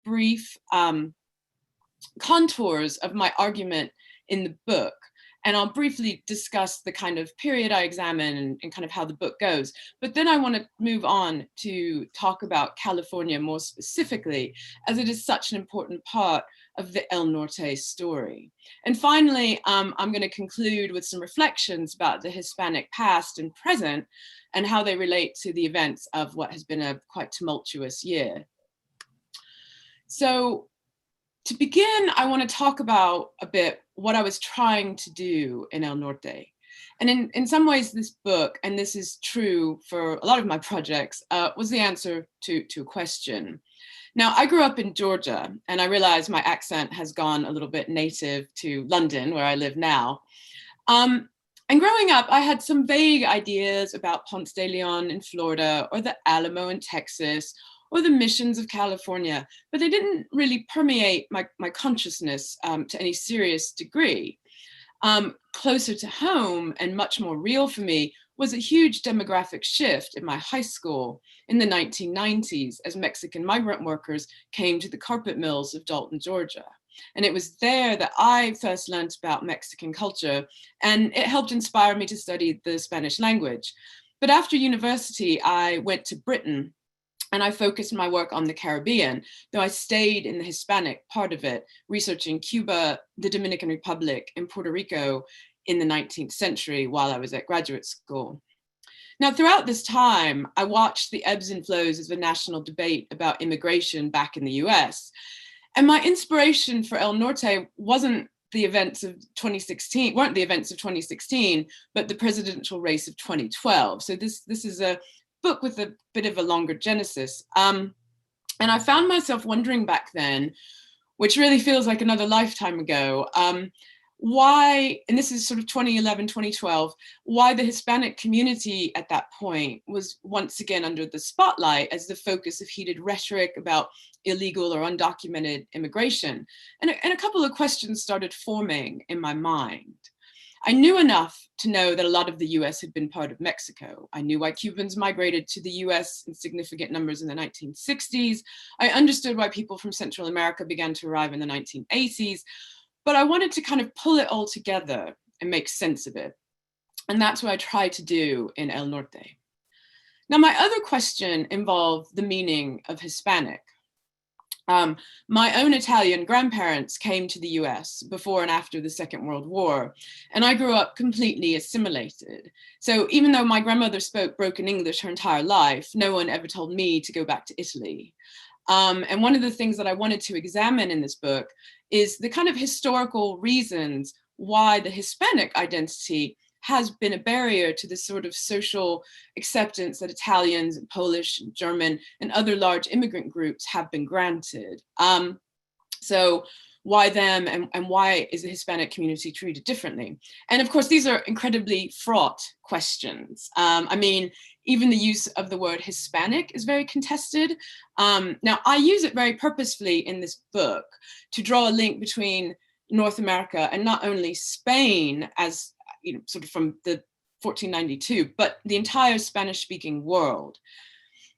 brief contours of my argument in the book. And I'll briefly discuss the kind of period I examine and kind of how the book goes. But then I want to move on to talk about California more specifically, as it is such an important part of the El Norte story. And finally, I'm going to conclude with some reflections about the Hispanic past and present and how they relate to the events of what has been a quite tumultuous year. So to begin, I want to talk about a bit what I was trying to do in El Norte. And in some ways, this book, and this is true for a lot of my projects, was the answer to a question. Now, I grew up in Georgia, and I realize my accent has gone a little bit native to London, where I live now. And growing up, I had some vague ideas about Ponce de Leon in Florida, or the Alamo in Texas, or the missions of California, but they didn't really permeate my consciousness to any serious degree. Closer to home and much more real for me was a huge demographic shift in my high school in the 1990s as Mexican migrant workers came to the carpet mills of Dalton, Georgia. And it was there that I first learned about Mexican culture, and it helped inspire me to study the Spanish language. But after university, I went to Britain, and I focused my work on the Caribbean, though I stayed in the Hispanic part of it, researching Cuba, the Dominican Republic, and Puerto Rico in the 19th century while I was at graduate school. Now, throughout this time, I watched the ebbs and flows of the national debate about immigration back in the US. And my inspiration for El Norte weren't the events of 2016, but the presidential race of 2012. So this is a book with a bit of a longer genesis. And I found myself wondering back then, which really feels like another lifetime ago, why, and this is sort of 2011, 2012, why the Hispanic community at that point was once again under the spotlight as the focus of heated rhetoric about illegal or undocumented immigration. And a couple of questions started forming in my mind. I knew enough to know that a lot of the US had been part of Mexico. I knew why Cubans migrated to the US in significant numbers in the 1960s. I understood why people from Central America began to arrive in the 1980s, but I wanted to kind of pull it all together and make sense of it. And that's what I tried to do in El Norte. Now, my other question involved the meaning of Hispanic. My own Italian grandparents came to the US before and after the Second World War, and I grew up completely assimilated. So even though my grandmother spoke broken English her entire life, no one ever told me to go back to Italy. And one of the things that I wanted to examine in this book is the kind of historical reasons why the Hispanic identity has been a barrier to the sort of social acceptance that Italians and Polish and German and other large immigrant groups have been granted. So why them, and why is the Hispanic community treated differently? And of course, these are incredibly fraught questions. I mean, even the use of the word Hispanic is very contested. Now, I use it very purposefully in this book to draw a link between North America and not only Spain as, you know, sort of from the 1492, but the entire Spanish-speaking world.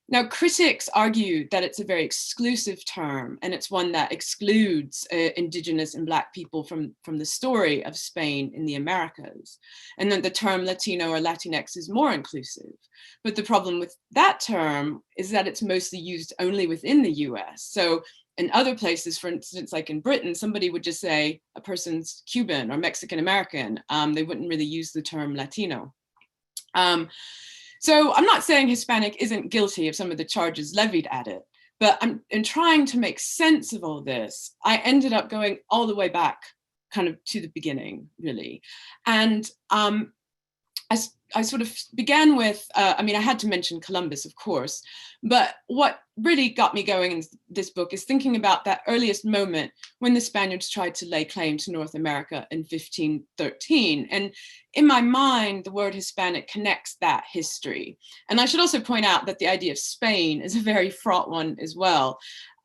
Now, critics argue that it's a very exclusive term, and it's one that excludes Indigenous and Black people from the story of Spain in the Americas, and then the term Latino or Latinx is more inclusive. But the problem with that term is that it's mostly used only within the US. So in other places, for instance, like in Britain, somebody would just say a person's Cuban or Mexican American. They wouldn't really use the term Latino. So I'm not saying Hispanic isn't guilty of some of the charges levied at it, but in trying to make sense of all this, I ended up going all the way back kind of to the beginning, really. And I sort of began with, I mean, I had to mention Columbus, of course, but what really got me going in this book is thinking about that earliest moment when the Spaniards tried to lay claim to North America in 1513. And in my mind, the word Hispanic connects that history. And I should also point out that the idea of Spain is a very fraught one as well,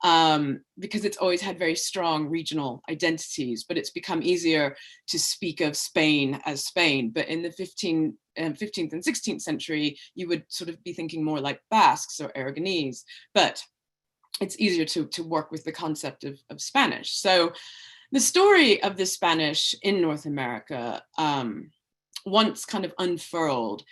because it's always had very strong regional identities, but it's become easier to speak of Spain as Spain. But in the 15th and 16th century, you would sort of be thinking more like Basques or Aragonese. But it's easier to work with the concept of Spanish. So the story of the Spanish in North America, once kind of unfurled,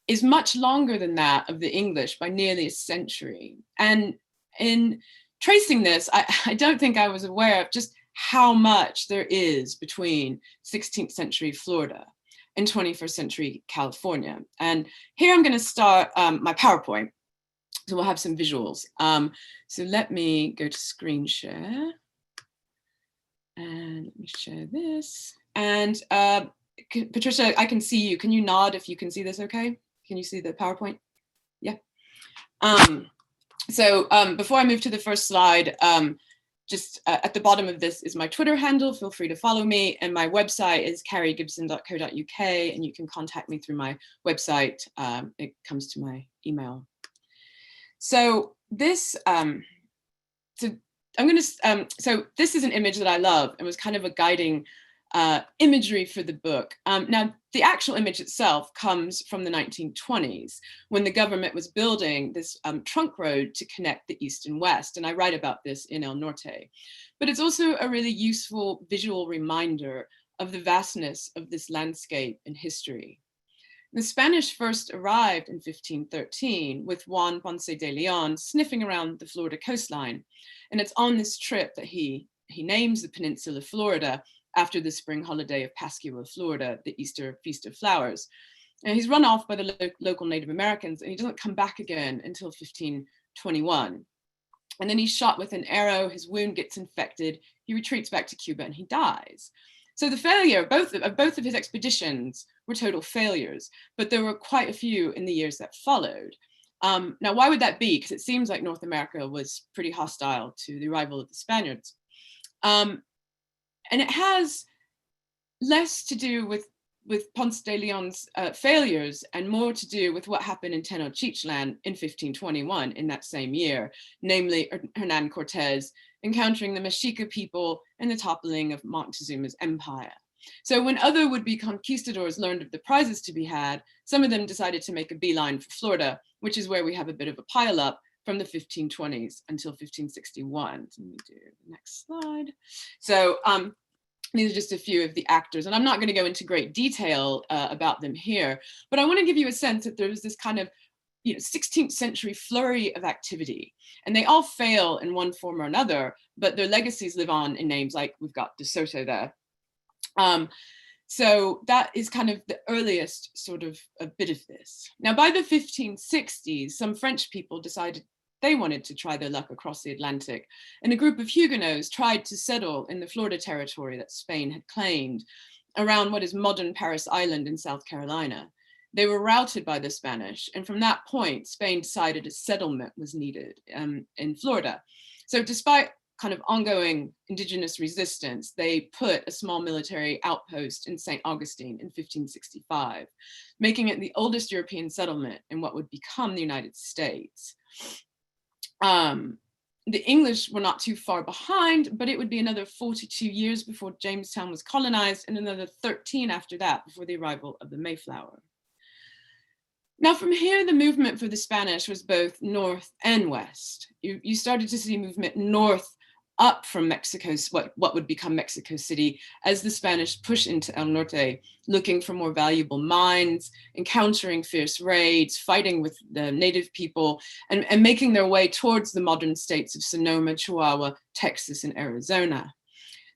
is much longer than that of the English by nearly a century. And in tracing this, I don't think I was aware of just how much there is between 16th century Florida and 21st century California. And here I'm going to start my PowerPoint. So we'll have some visuals. So let me go to screen share. And let me share this. And Patricia, I can see you. Can you nod if you can see this okay? Can you see the PowerPoint? Yeah. So before I move to the first slide, just at the bottom of this is my Twitter handle. Feel free to follow me. And my website is carriegibson.co.uk. And you can contact me through my website. It comes to my email. So this, so this is an image that I love and was kind of a guiding imagery for the book. Now, the actual image itself comes from the 1920s when the government was building this trunk road to connect the East and West. And I write about this in El Norte. But it's also a really useful visual reminder of the vastness of this landscape and history. The Spanish first arrived in 1513 with Juan Ponce de Leon sniffing around the Florida coastline. And it's on this trip that he names the peninsula Florida after the spring holiday of Pascua, Florida, the Easter Feast of Flowers. And he's run off by the local Native Americans, and he doesn't come back again until 1521. And then he's shot with an arrow, his wound gets infected, he retreats back to Cuba, and he dies. So the failure, both of his expeditions were total failures, but there were quite a few in the years that followed. Now, why would that be? Because it seems like North America was pretty hostile to the arrival of the Spaniards. And it has less to do with Ponce de Leon's failures and more to do with what happened in Tenochtitlan in 1521 in that same year, namely Hernan Cortez encountering the Mexica people and the toppling of Montezuma's empire. So when other would-be conquistadors learned of the prizes to be had, some of them decided to make a beeline for Florida, which is where we have a bit of a pileup from the 1520s until 1561. So let me do the next slide. So these are just a few of the actors, and I'm not going to go into great detail about them here, but I want to give you a sense that there was this kind of 16th century flurry of activity, and they all fail in one form or another, but their legacies live on in names like we've got De Soto there. So that is kind of the earliest sort of a bit of this. Now, by the 1560s, some French people decided they wanted to try their luck across the Atlantic, and a group of Huguenots tried to settle in the Florida territory that Spain had claimed around what is modern Parris Island in South Carolina. They were routed by the Spanish, and from that point, Spain decided a settlement was needed in Florida. So despite kind of ongoing indigenous resistance, they put a small military outpost in St. Augustine in 1565, making it the oldest European settlement in what would become the United States. The English were not too far behind, but it would be another 42 years before Jamestown was colonized and another 13 after that before the arrival of the Mayflower. Now from here, the movement for the Spanish was both north and west. You started to see movement north up from Mexico's, what would become Mexico City, as the Spanish push into El Norte, looking for more valuable mines, encountering fierce raids, fighting with the native people, and making their way towards the modern states of Sonoma, Chihuahua, Texas, and Arizona.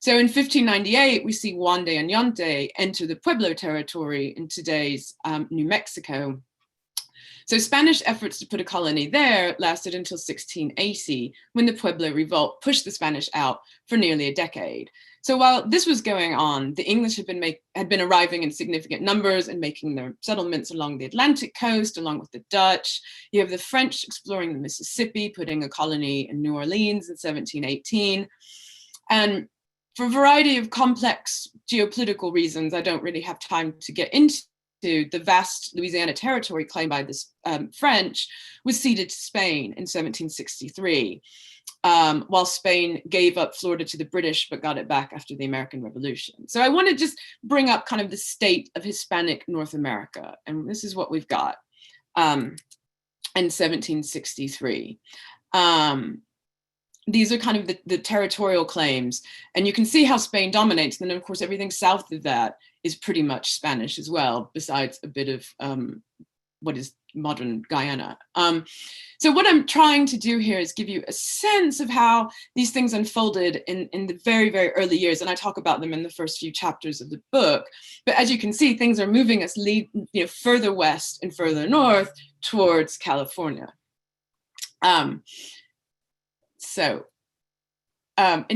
So in 1598, we see Juan de Oñate enter the Pueblo territory in today's New Mexico. So Spanish efforts to put a colony there lasted until 1680, when the Pueblo revolt pushed the Spanish out for nearly a decade. So while this was going on, the English had been arriving in significant numbers and making their settlements along the Atlantic coast, along with the Dutch. You have the French exploring the Mississippi, putting a colony in New Orleans in 1718. And for a variety of complex geopolitical reasons, I don't really have time to get into, the vast Louisiana territory claimed by the French was ceded to Spain in 1763, while Spain gave up Florida to the British but got it back after the American Revolution. So I want to just bring up kind of the state of Hispanic North America, and this is what we've got in 1763. these are kind of the territorial claims. And you can see how Spain dominates. And then, of course, everything south of that is pretty much Spanish as well, besides a bit of what is modern Guyana. So what I'm trying to do here is give you a sense of how these things unfolded in the very, very early years. And I talk about them in the first few chapters of the book. But as you can see, things are moving us further west and further north towards California. In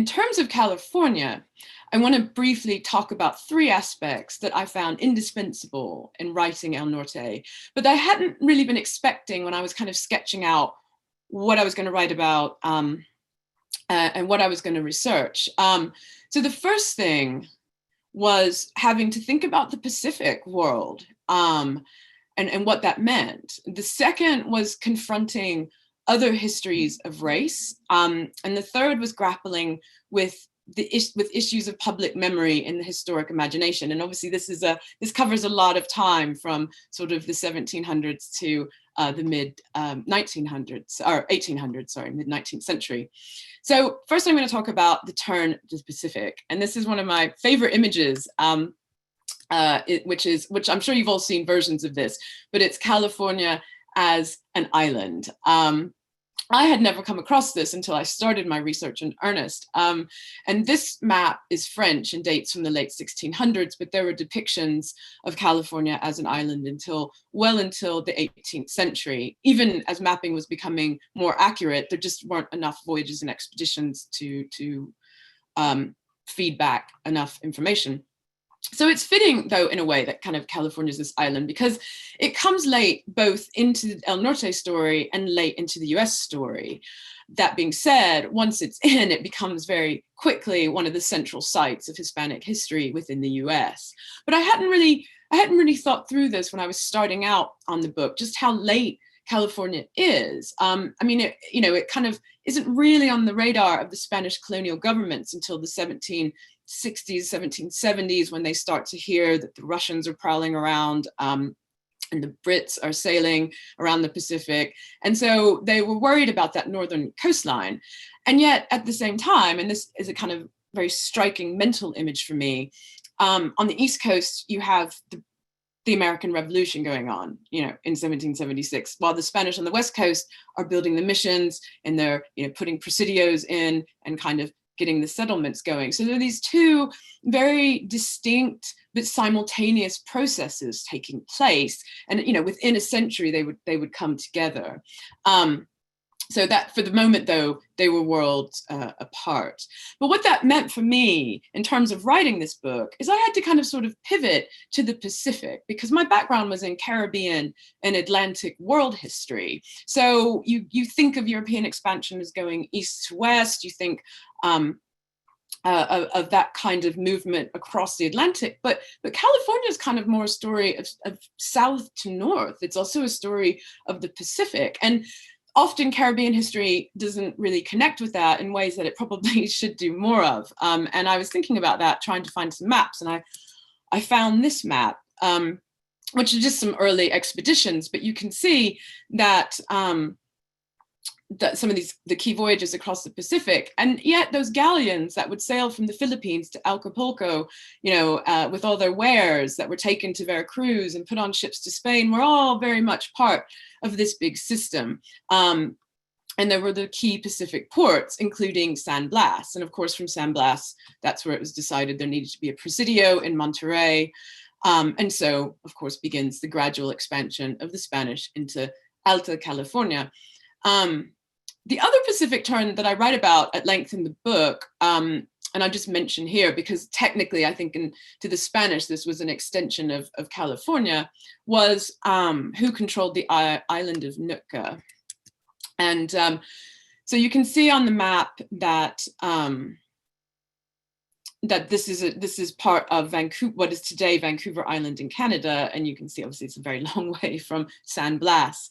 terms of California, I want to briefly talk about three aspects that I found indispensable in writing El Norte, but I hadn't really been expecting when I was kind of sketching out what I was going to write about and what I was going to research. So the first thing was having to think about the Pacific world and what that meant. The second was confronting other histories of race. And the third was grappling with issues of public memory in the historic imagination. And obviously this covers a lot of time from sort of the 1700s to the mid 1900s, or 1800s, sorry, mid 19th century. So first I'm going to talk about the turn to the Pacific. And this is one of my favorite images, which I'm sure you've all seen versions of this, but it's California as an island. I had never come across this until I started my research in earnest. And this map is French and dates from the late 1600s, but there were depictions of California as an island well until the 18th century. Even as mapping was becoming more accurate, there just weren't enough voyages and expeditions to feed back enough information. So it's fitting, though, in a way that kind of California is this island, because it comes late both into the El Norte story and late into the US story. That being said, once it's in, it becomes very quickly one of the central sites of Hispanic history within the US. But I hadn't really thought through this when I was starting out on the book, just how late California is. I mean, it kind of isn't really on the radar of the Spanish colonial governments until the 1760s, 1770s, when they start to hear that the Russians are prowling around and the Brits are sailing around the Pacific. And so they were worried about that northern coastline. And yet at the same time, and this is a kind of very striking mental image for me, on the East Coast, you have the American Revolution going on, in 1776, while the Spanish on the West Coast are building the missions and they're, putting presidios in and kind of getting the settlements going. So there are these two very distinct but simultaneous processes taking place, and within a century they would come together. So that for the moment, though, they were worlds apart. But what that meant for me in terms of writing this book is I had to kind of sort of pivot to the Pacific, because my background was in Caribbean and Atlantic world history. So you think of European expansion as going east to west, you think of that kind of movement across the Atlantic, but California is kind of more a story of south to north. It's also a story of the Pacific. And often Caribbean history doesn't really connect with that in ways that it probably should do more of. And I was thinking about that, trying to find some maps, and I found this map, which is just some early expeditions, but you can see that that some of the key voyages across the Pacific, and yet those galleons that would sail from the Philippines to Acapulco, with all their wares that were taken to Veracruz and put on ships to Spain, were all very much part of this big system. And there were the key Pacific ports, including San Blas. And of course, from San Blas, that's where it was decided there needed to be a presidio in Monterey. And so, of course, begins the gradual expansion of the Spanish into Alta California. The other Pacific turn that I write about at length in the book, and I just mention here because technically I think to the Spanish this was an extension of California, was who controlled the island of Nootka. And so you can see on the map that that this is part of Vancouver, what is today Vancouver Island in Canada, and you can see obviously it's a very long way from San Blas.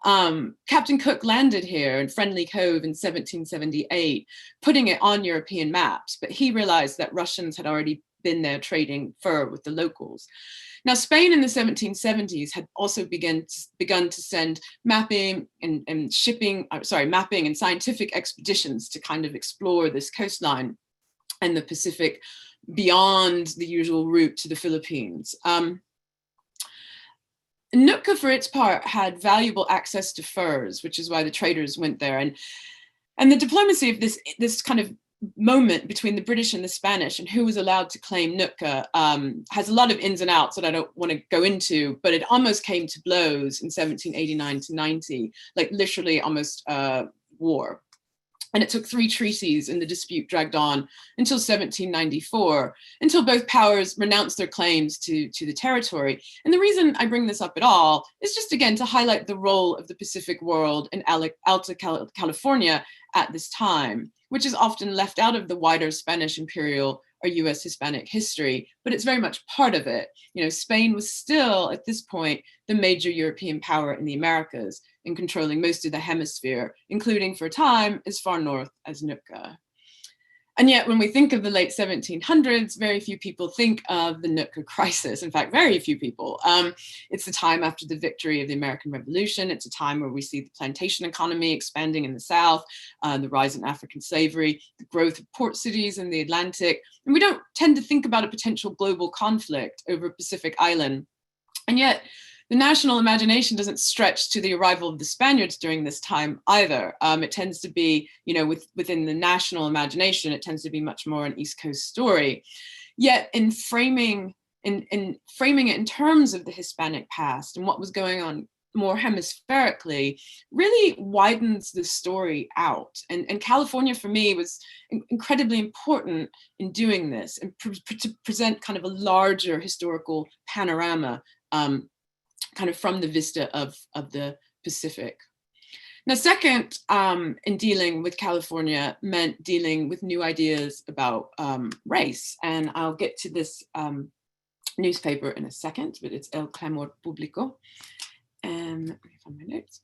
Captain Cook landed here in Friendly Cove in 1778, putting it on European maps, but he realized that Russians had already been there trading fur with the locals. Now, Spain in the 1770s had also begun to send mapping and mapping and scientific expeditions to kind of explore this coastline and the Pacific beyond the usual route to the Philippines. Nootka, for its part, had valuable access to furs, which is why the traders went there. And the diplomacy of this kind of moment between the British and the Spanish and who was allowed to claim Nootka has a lot of ins and outs that I don't want to go into, but it almost came to blows in 1789 to 90, like literally almost war. And it took 3 treaties, and the dispute dragged on until 1794, until both powers renounced their claims to the territory. And the reason I bring this up at all is just, again, to highlight the role of the Pacific world in Alta California at this time, which is often left out of the wider Spanish imperial or US Hispanic history, but it's very much part of it. You know, Spain was still, at this point, the major European power in the Americas in controlling most of the hemisphere, including for a time as far north as Nootka. And yet, when we think of the late 1700s, very few people think of the Nootka crisis. In fact, very few people. It's the time after the victory of the American Revolution. It's a time where we see the plantation economy expanding in the South, the rise in African slavery, the growth of port cities in the Atlantic. And we don't tend to think about a potential global conflict over a Pacific island. And yet, the national imagination doesn't stretch to the arrival of the Spaniards during this time either. It tends to be, you know, within the national imagination, it tends to be much more an East Coast story. Yet in framing it in terms of the Hispanic past and what was going on more hemispherically, really widens the story out. And California, for me, was incredibly important in doing this and to present kind of a larger historical panorama kind of from the vista of the Pacific. Now, second, in dealing with California meant dealing with new ideas about race. And I'll get to this newspaper in a second, but it's El Clamor Público. Let me find my notes.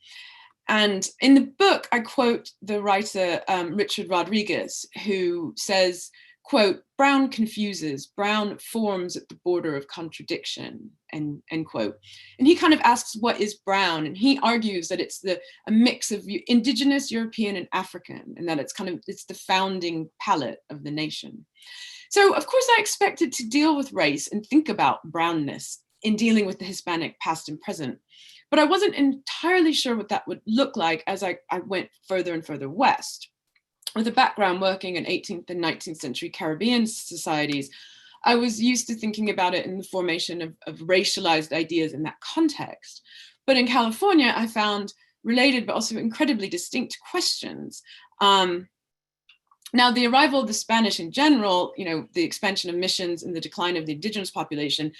And in the book, I quote the writer Richard Rodriguez, who says, quote, "Brown confuses, Brown forms at the border of contradiction," end quote. And he kind of asks, what is brown? And he argues that it's a mix of indigenous, European, and African, and that it's the founding palette of the nation. So of course I expected to deal with race and think about brownness in dealing with the Hispanic past and present, but I wasn't entirely sure what that would look like as I went further and further west. With a background working in 18th and 19th century Caribbean societies, I was used to thinking about it in the formation of racialized ideas in that context. But in California, I found related but also incredibly distinct questions. Now, the arrival of the Spanish in general, you know, the expansion of missions and the decline of the indigenous population,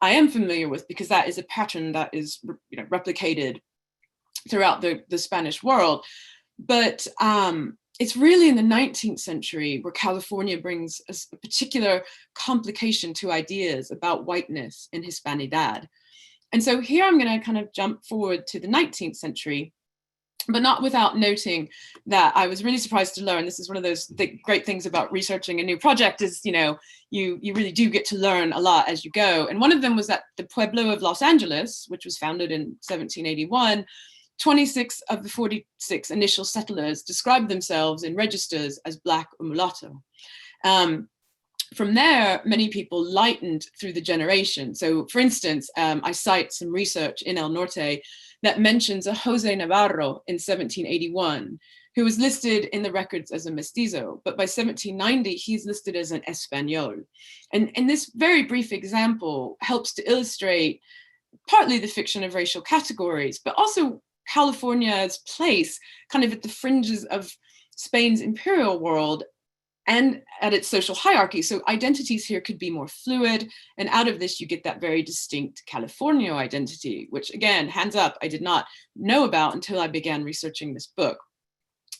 I am familiar with because that is a pattern that is, you know, replicated throughout the Spanish world. But it's really in the 19th century where California brings a particular complication to ideas about whiteness and Hispanidad. And so here I'm going to kind of jump forward to the 19th century, but not without noting that I was really surprised to learn, this is one of those great things about researching a new project is, you know, you really do get to learn a lot as you go. And one of them was that the Pueblo of Los Angeles, which was founded in 1781, 26 of the 46 initial settlers described themselves in registers as Black or mulatto. From there, many people lightened through the generation. So for instance, I cite some research in El Norte that mentions a Jose Navarro in 1781, who was listed in the records as a mestizo, but by 1790, he's listed as an Español. And this very brief example helps to illustrate partly the fiction of racial categories, but also California's place kind of at the fringes of Spain's imperial world and at its social hierarchy. So identities here could be more fluid, and out of this you get that very distinct Californio identity, which again, hands up, I did not know about until I began researching this book.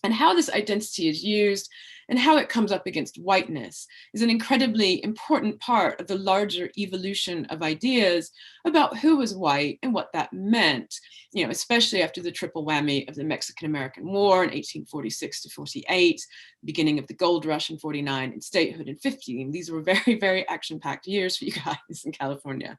And how this identity is used and how it comes up against whiteness is an incredibly important part of the larger evolution of ideas about who was white and what that meant, especially after the triple whammy of the Mexican-American War in 1846 to 48, beginning of the gold rush in 49, and statehood in 50. And these were very, very action-packed years for you guys in California.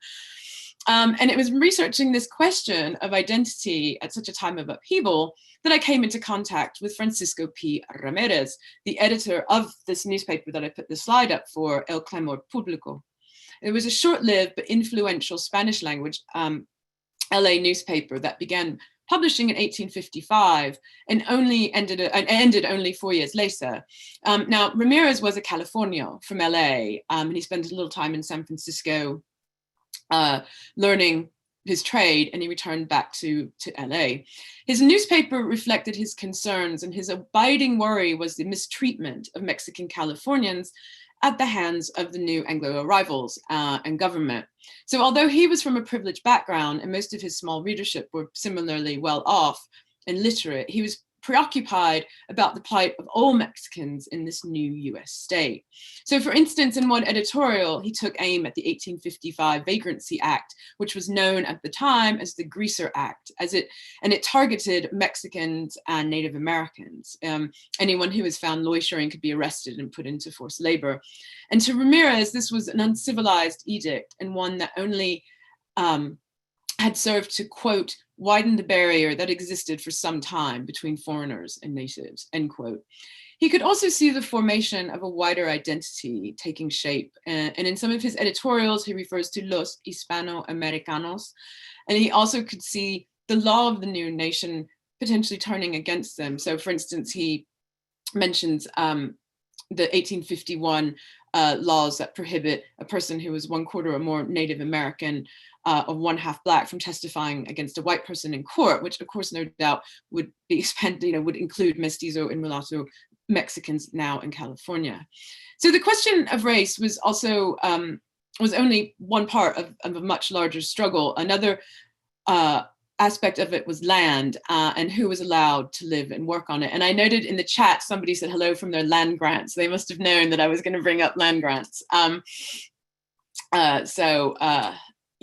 And it was researching this question of identity at such a time of upheaval that I came into contact with Francisco P. Ramirez, the editor of this newspaper that I put the slide up for, El Clamor Público. It was a short-lived but influential Spanish language LA newspaper that began publishing in 1855 and ended only 4 years later. Now, Ramirez was a Californian from LA, and he spent a little time in San Francisco learning his trade, and he returned back to LA. His newspaper reflected his concerns, and his abiding worry was the mistreatment of Mexican Californians at the hands of the new Anglo arrivals and government. So although he was from a privileged background and most of his small readership were similarly well off and literate, he was preoccupied about the plight of all Mexicans in this new US state. So for instance, in one editorial, he took aim at the 1855 Vagrancy Act, which was known at the time as the Greaser Act, and it targeted Mexicans and Native Americans. Anyone who was found loitering could be arrested and put into forced labor. And to Ramirez, this was an uncivilized edict, and one that only had served to, quote, widen the barrier that existed for some time between foreigners and natives, end quote. He could also see the formation of a wider identity taking shape. And in some of his editorials, he refers to los Hispano-Americanos. And he also could see the law of the new nation potentially turning against them. So for instance, he mentions the 1851 laws that prohibit a person who is 1/4 or more Native American or 1/2 Black from testifying against a white person in court, which of course no doubt would be would include mestizo and mulatto Mexicans now in California. So the question of race was also was only one part of a much larger struggle. Another aspect of it was land and who was allowed to live and work on it. And I noted in the chat, somebody said hello from their land grants. They must have known that I was going to bring up land grants.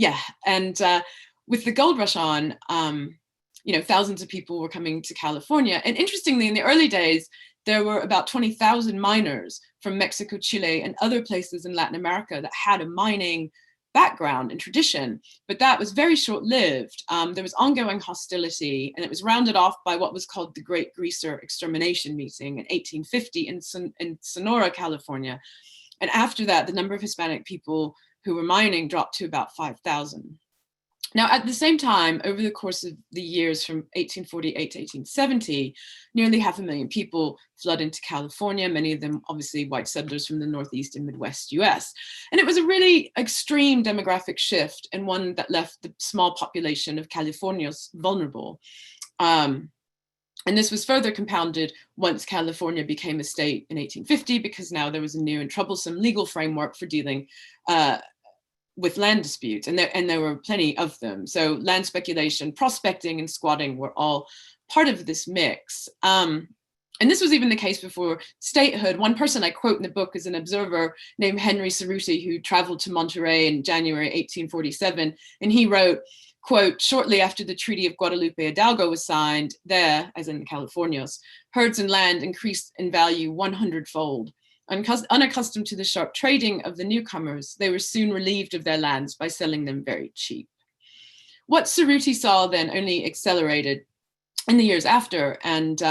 Yeah, and with the gold rush on, thousands of people were coming to California. And interestingly, in the early days, there were about 20,000 miners from Mexico, Chile, and other places in Latin America that had a mining background and tradition, but that was very short-lived. There was ongoing hostility, and it was rounded off by what was called the Great Greaser Extermination Meeting in 1850 in Sonora, California. And after that, the number of Hispanic people who were mining dropped to about 5,000. Now, at the same time, over the course of the years from 1848 to 1870, nearly 500,000 people flood into California, many of them obviously white settlers from the Northeast and Midwest US. And it was a really extreme demographic shift, and one that left the small population of Californians vulnerable. And this was further compounded once California became a state in 1850, because now there was a new and troublesome legal framework for dealing with land disputes, and there were plenty of them. So land speculation, prospecting, and squatting were all part of this mix. And this was even the case before statehood. One person I quote in the book is an observer named Henry Cerruti, who traveled to Monterey in January 1847, and he wrote, quote, shortly after the Treaty of Guadalupe Hidalgo was signed, there, as in the Californios, herds and land increased in value 100-fold. Unaccustomed to the sharp trading of the newcomers, they were soon relieved of their lands by selling them very cheap. What Cerruti saw then only accelerated in the years after, and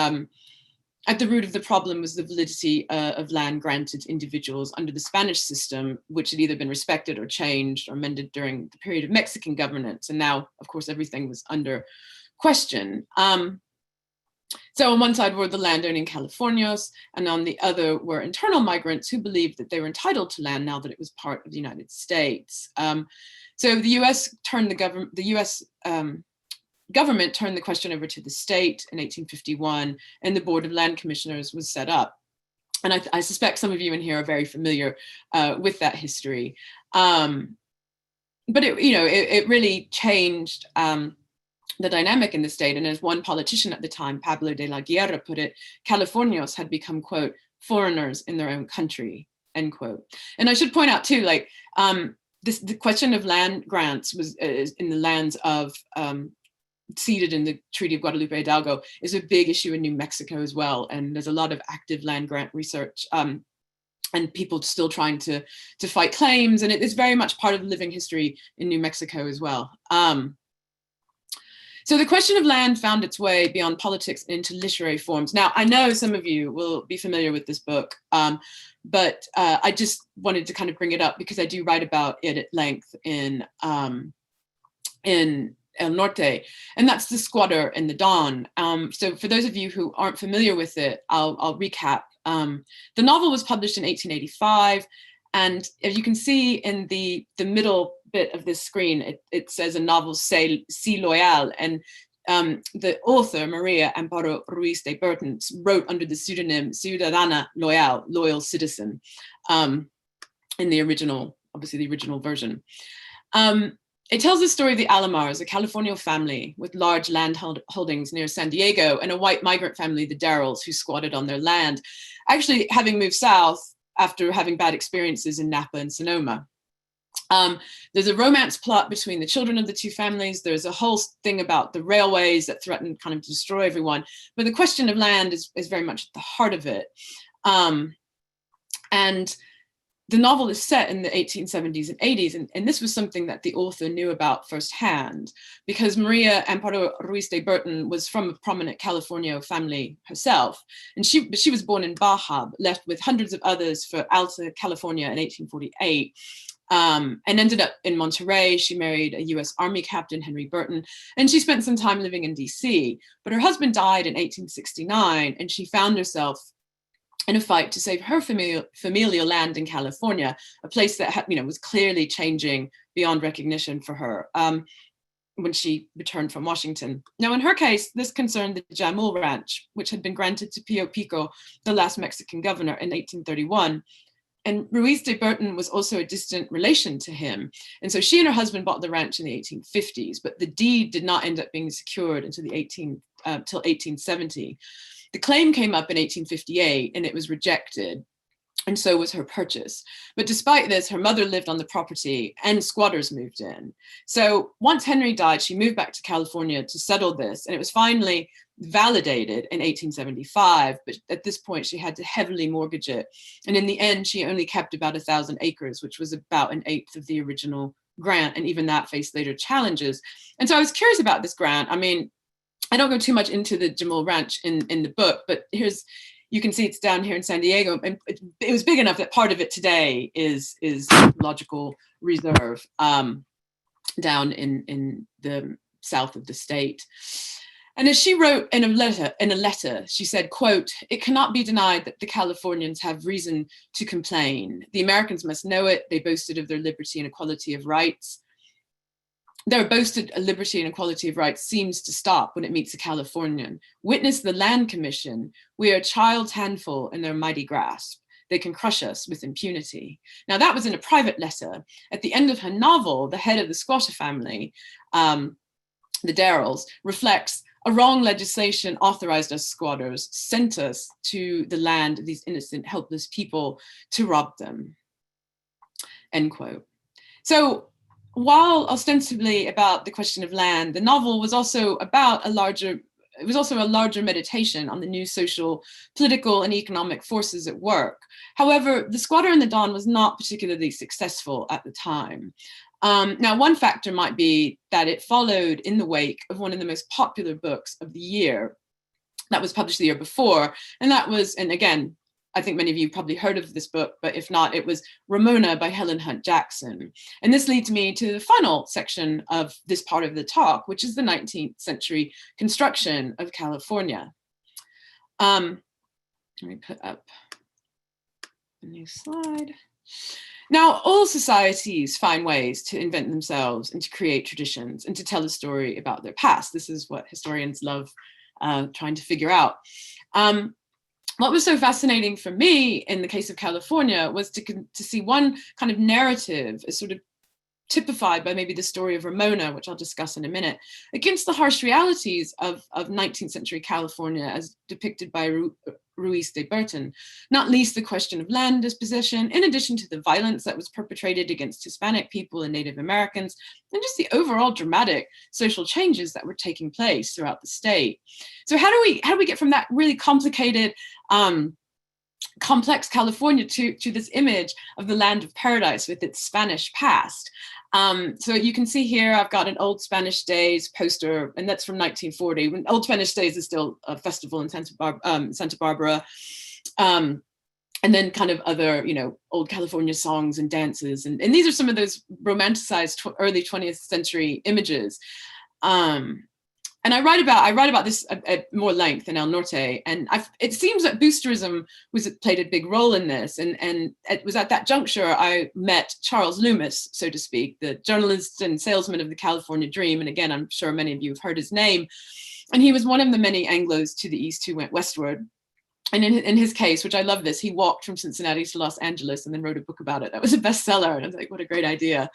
at the root of the problem was the validity of land granted to individuals under the Spanish system, which had either been respected or changed or amended during the period of Mexican governance. And now, of course, everything was under question. So on one side were the landowning Californios, and on the other were internal migrants who believed that they were entitled to land now that it was part of the United States. So the U.S. government turned the question over to the state in 1851, and the Board of Land Commissioners was set up. And I suspect some of you in here are very familiar with that history. But it really changed the dynamic in the state. And as one politician at the time, Pablo de la Guerra, put it, Californios had become, quote, foreigners in their own country, end quote. And I should point out too, like, the question of land grants was in the lands of ceded in the Treaty of Guadalupe Hidalgo is a big issue in New Mexico as well. And there's a lot of active land grant research and people still trying to fight claims. And it is very much part of living history in New Mexico as well. So the question of land found its way beyond politics into literary forms. Now, I know some of you will be familiar with this book, but I just wanted to kind of bring it up because I do write about it at length in El Norte, and that's The Squatter and the Dawn. So for those of you who aren't familiar with it, I'll recap. The novel was published in 1885, and as you can see in the middle bit of this screen, it says a novel Si Loyal, and the author, Maria Amparo Ruiz de Burton, wrote under the pseudonym Ciudadana Loyal, loyal citizen, in the original, obviously the original version. It tells the story of the Alomars, a Californian family with large land holdings near San Diego, and a white migrant family, the Darrells, who squatted on their land, actually having moved south after having bad experiences in Napa and Sonoma. There's a romance plot between the children of the two families. There's a whole thing about the railways that threaten kind of to destroy everyone. But the question of land is very much at the heart of it. And the novel is set in the 1870s and 80s, and this was something that the author knew about firsthand, because Maria Amparo Ruiz de Burton was from a prominent California family herself, and she was born in Baja, left with hundreds of others for Alta California in 1848, and ended up in Monterey. She married a US Army captain, Henry Burton, and she spent some time living in DC, but her husband died in 1869, and she found herself in a fight to save her familial land in California, a place that was clearly changing beyond recognition for her when she returned from Washington. Now, in her case, this concerned the Jamul Ranch, which had been granted to Pio Pico, the last Mexican governor, in 1831. And Ruiz de Burton was also a distant relation to him. And so she and her husband bought the ranch in the 1850s, but the deed did not end up being secured until till 1870. The claim came up in 1858 and it was rejected, and so was her purchase. But despite this, her mother lived on the property and squatters moved in. So once Henry died, she moved back to California to settle this, and it was finally validated in 1875, but at this point she had to heavily mortgage it. And in the end, she only kept about 1,000 acres, which was about 1/8 of the original grant, and even that faced later challenges. And so I was curious about this grant. I mean, I don't go too much into the Jamul Ranch in the book, but you can see it's down here in San Diego, and it was big enough that part of it today is ecological reserve down in the south of the state. And as she wrote in a letter, she said, quote, "It cannot be denied that the Californians have reason to complain. The Americans must know it. They boasted of their liberty and equality of rights. Their boasted liberty and equality of rights seems to stop when it meets a Californian. Witness the Land Commission. We are a child's handful in their mighty grasp. They can crush us with impunity." Now, that was in a private letter. At the end of her novel, the head of the squatter family, the Darrells, reflects a wrong legislation authorized us squatters, sent us to the land of these innocent, helpless people to rob them, end quote. So, while ostensibly about the question of land, the novel was also about a larger meditation on the new social, political, and economic forces at work. However, The Squatter and the Dawn was not particularly successful at the time. Now, one factor might be that it followed in the wake of one of the most popular books of the year that was published the year before, and that was, and again, I think many of you probably heard of this book, but if not, it was Ramona by Helen Hunt Jackson. And this leads me to the final section of this part of the talk, which is the 19th century construction of California. Let me put up a new slide. Now, all societies find ways to invent themselves and to create traditions and to tell a story about their past. This is what historians love trying to figure out. What was so fascinating for me in the case of California was to see one kind of narrative as sort of typified by maybe the story of Ramona, which I'll discuss in a minute, against the harsh realities of 19th century California as depicted by Ruiz de Berton, not least the question of land dispossession, in addition to the violence that was perpetrated against Hispanic people and Native Americans, and just the overall dramatic social changes that were taking place throughout the state. So how do we get from that really complicated, complex California to this image of the land of paradise with its Spanish past? So you can see here, I've got an Old Spanish Days poster, and that's from 1940, when Old Spanish Days is still a festival in Santa Barbara. And then kind of other, old California songs and dances. And these are some of those romanticized early 20th century images. And I write about this at more length in El Norte, and it seems that boosterism played a big role in this. And it was at that juncture I met Charles Loomis, so to speak, the journalist and salesman of the California Dream. And again, I'm sure many of you have heard his name. And he was one of the many Anglos to the east who went westward. And in his case, which I love this, he walked from Cincinnati to Los Angeles and then wrote a book about it. That was a bestseller. And I was like, what a great idea.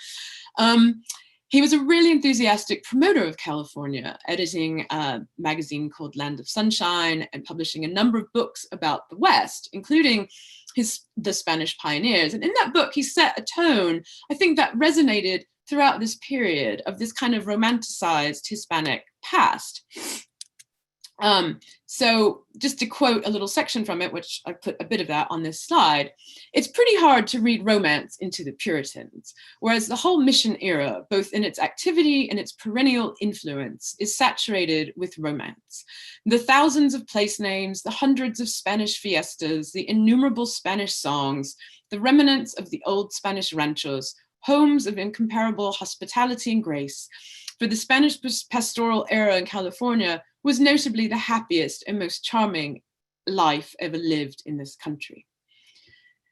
He was a really enthusiastic promoter of California, editing a magazine called Land of Sunshine and publishing a number of books about the West, including the Spanish pioneers. And in that book, he set a tone, I think, that resonated throughout this period of this kind of romanticized Hispanic past. So just to quote a little section from it, which I put a bit of that on this slide, it's pretty hard to read romance into the Puritans, whereas the whole mission era, both in its activity and its perennial influence, is saturated with romance. The thousands of place names, the hundreds of Spanish fiestas, the innumerable Spanish songs, the remnants of the old Spanish ranchos, homes of incomparable hospitality and grace. For the Spanish pastoral era in California was notably the happiest and most charming life ever lived in this country.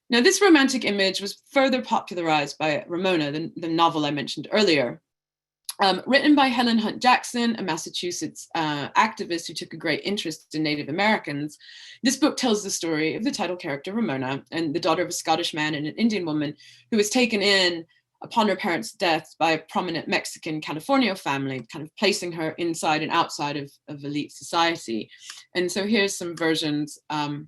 Now, this romantic image was further popularized by Ramona, the novel I mentioned earlier. Written by Helen Hunt Jackson, a Massachusetts activist who took a great interest in Native Americans, this book tells the story of the title character Ramona, and the daughter of a Scottish man and an Indian woman who was taken in upon her parents' death by a prominent Mexican California family, kind of placing her inside and outside of elite society. And so here's some versions of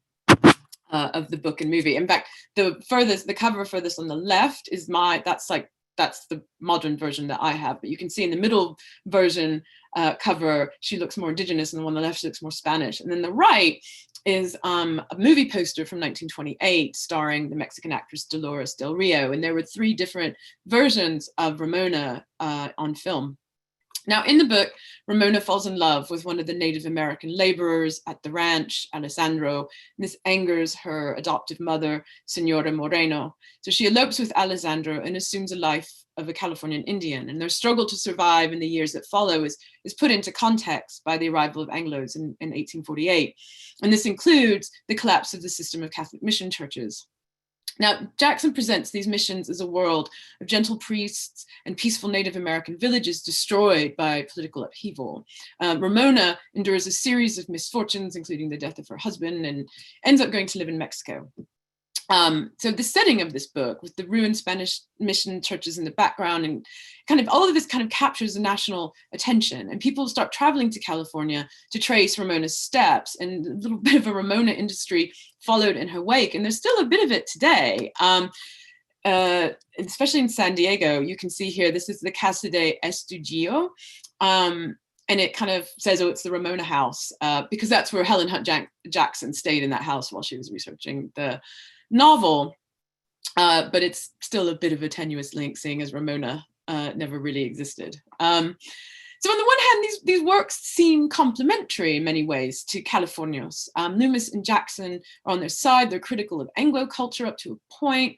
the book and movie. In fact, the cover furthest on the left is that's the modern version that I have, but you can see in the middle version cover, she looks more indigenous, and the one on the left, she looks more Spanish. And then the right is a movie poster from 1928 starring the Mexican actress Dolores Del Rio. And there were 3 different versions of Ramona on film. Now, in the book, Ramona falls in love with one of the Native American laborers at the ranch, Alessandro, and this angers her adoptive mother, Senora Moreno. So she elopes with Alessandro and assumes a life of a Californian Indian, and their struggle to survive in the years that follow is put into context by the arrival of Anglos in 1848. And this includes the collapse of the system of Catholic mission churches. Now, Jackson presents these missions as a world of gentle priests and peaceful Native American villages destroyed by political upheaval. Ramona endures a series of misfortunes, including the death of her husband, and ends up going to live in Mexico. So the setting of this book, with the ruined Spanish mission churches in the background, and kind of all of this kind of captures the national attention, and people start traveling to California to trace Ramona's steps, and a little bit of a Ramona industry followed in her wake. And there's still a bit of it today, especially in San Diego. You can see here, this is the Casa de Estudillo. And it kind of says, oh, it's the Ramona house, because that's where Helen Hunt Jackson stayed, in that house while she was researching the novel. But it's still a bit of a tenuous link, seeing as Ramona never really existed. So on the one hand, these works seem complementary in many ways to Californios. Loomis and Jackson are on their side. They're critical of Anglo culture up to a point.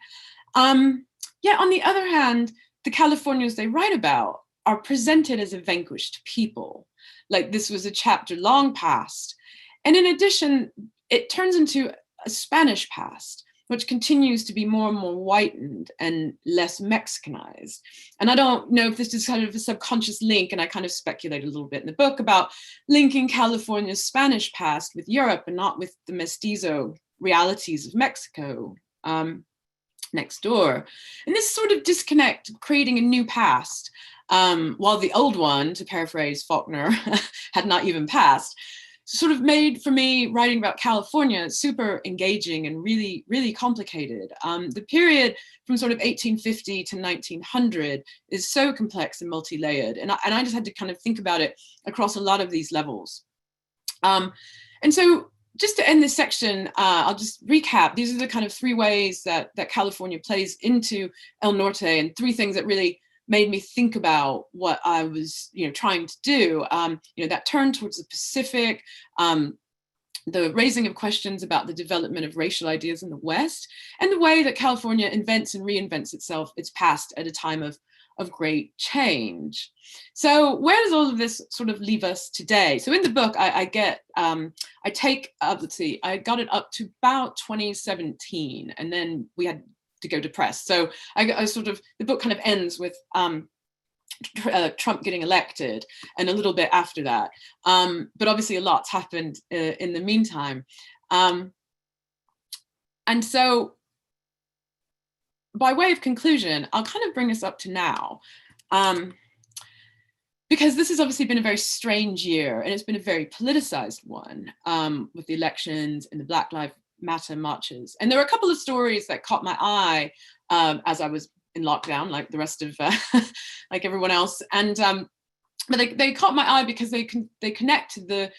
Yet on the other hand, the Californios they write about are presented as a vanquished people, like this was a chapter long past. And in addition, it turns into a Spanish past, which continues to be more and more whitened and less Mexicanized. And I don't know if this is kind of a subconscious link, and I kind of speculate a little bit in the book about linking California's Spanish past with Europe and not with the mestizo realities of Mexico next door. And this sort of disconnect, creating a new past, while the old one, to paraphrase Faulkner, had not even passed. sort of made for me writing about California super engaging and really, really complicated. The period from sort of 1850 to 1900 is so complex and multi-layered, and I just had to kind of think about it across a lot of these levels. And so just to end this section, I'll just recap. These are the kind of three ways that California plays into El Norte, and three things that really made me think about what I was, trying to do. That turn towards the Pacific, the raising of questions about the development of racial ideas in the West, and the way that California invents and reinvents itself, its past, at a time of great change. So where does all of this sort of leave us today? So in the book, I got it up to about 2017, and then we had to go to press. So the book kind of ends with Trump getting elected and a little bit after that. But obviously a lot's happened in the meantime. And so by way of conclusion, I'll kind of bring us up to now, because this has obviously been a very strange year, and it's been a very politicized one, with the elections and the Black Lives Matter marches. And there were a couple of stories that caught my eye as I was in lockdown, like the rest of, like everyone else. And but they caught my eye because they connect to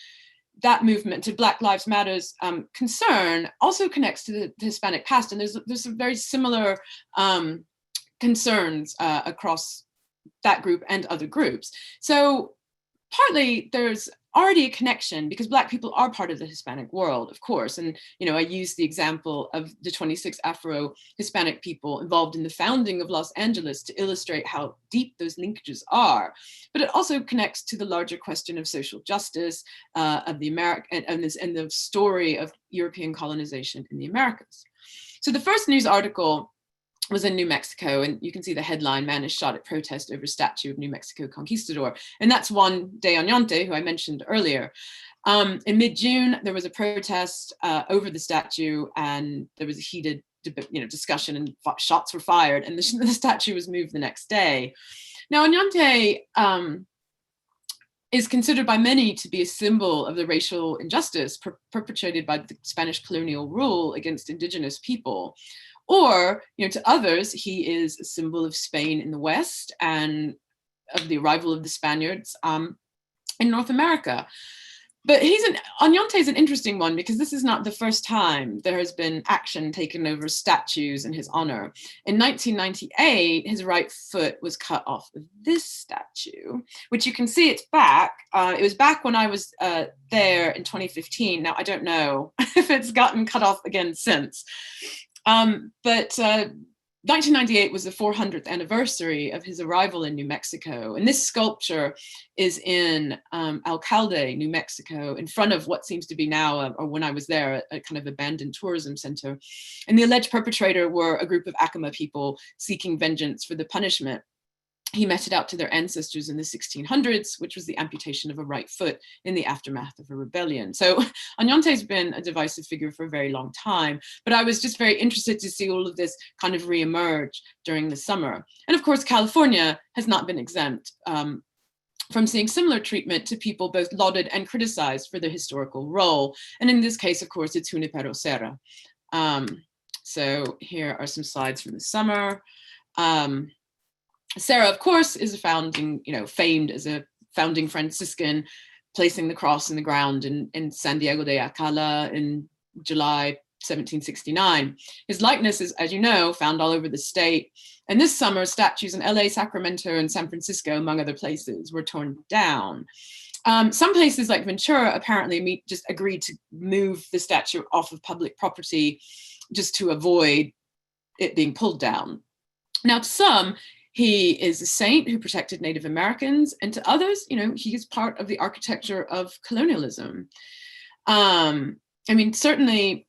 that movement, to Black Lives Matter's concern, also connects to the Hispanic past. And there's some very similar concerns across that group and other groups. So partly there's already a connection because Black people are part of the Hispanic world, of course. And, I use the example of the 26 Afro-Hispanic people involved in the founding of Los Angeles to illustrate how deep those linkages are. But it also connects to the larger question of social justice, of the and the story of European colonization in the Americas. So the first news article was in New Mexico, and you can see the headline, "Man is shot at protest over statue of New Mexico conquistador." And that's Juan de Oñate, who I mentioned earlier. In mid-June, there was a protest over the statue, and there was a heated discussion, and shots were fired, and the statue was moved the next day. Now, Oñate is considered by many to be a symbol of the racial injustice perpetrated by the Spanish colonial rule against indigenous people. Or, to others, he is a symbol of Spain in the West and of the arrival of the Spaniards in North America. But Oñate is an interesting one because this is not the first time there has been action taken over statues in his honor. In 1998, his right foot was cut off of this statue, which you can see it's back. It was back when I was there in 2015. Now, I don't know if it's gotten cut off again since. But 1998 was the 400th anniversary of his arrival in New Mexico. And this sculpture is in Alcalde, New Mexico, in front of what seems to be now, or when I was there, a kind of abandoned tourism center. And the alleged perpetrator were a group of Acoma people seeking vengeance for the punishment he meted out to their ancestors in the 1600s, which was the amputation of a right foot in the aftermath of a rebellion. So Oñate's been a divisive figure for a very long time, but I was just very interested to see all of this kind of reemerge during the summer. And of course, California has not been exempt from seeing similar treatment to people both lauded and criticized for their historical role. And in this case, of course, it's Junipero Serra. So here are some slides from the summer. Serra, of course, is famed as a founding Franciscan, placing the cross in the ground in San Diego de Acala in July 1769. His likeness is, as you know, found all over the state. And this summer, statues in LA, Sacramento, and San Francisco, among other places, were torn down. Some places like Ventura apparently just agreed to move the statue off of public property just to avoid it being pulled down. Now, to some, he is a saint who protected Native Americans, and to others, he is part of the architecture of colonialism. Certainly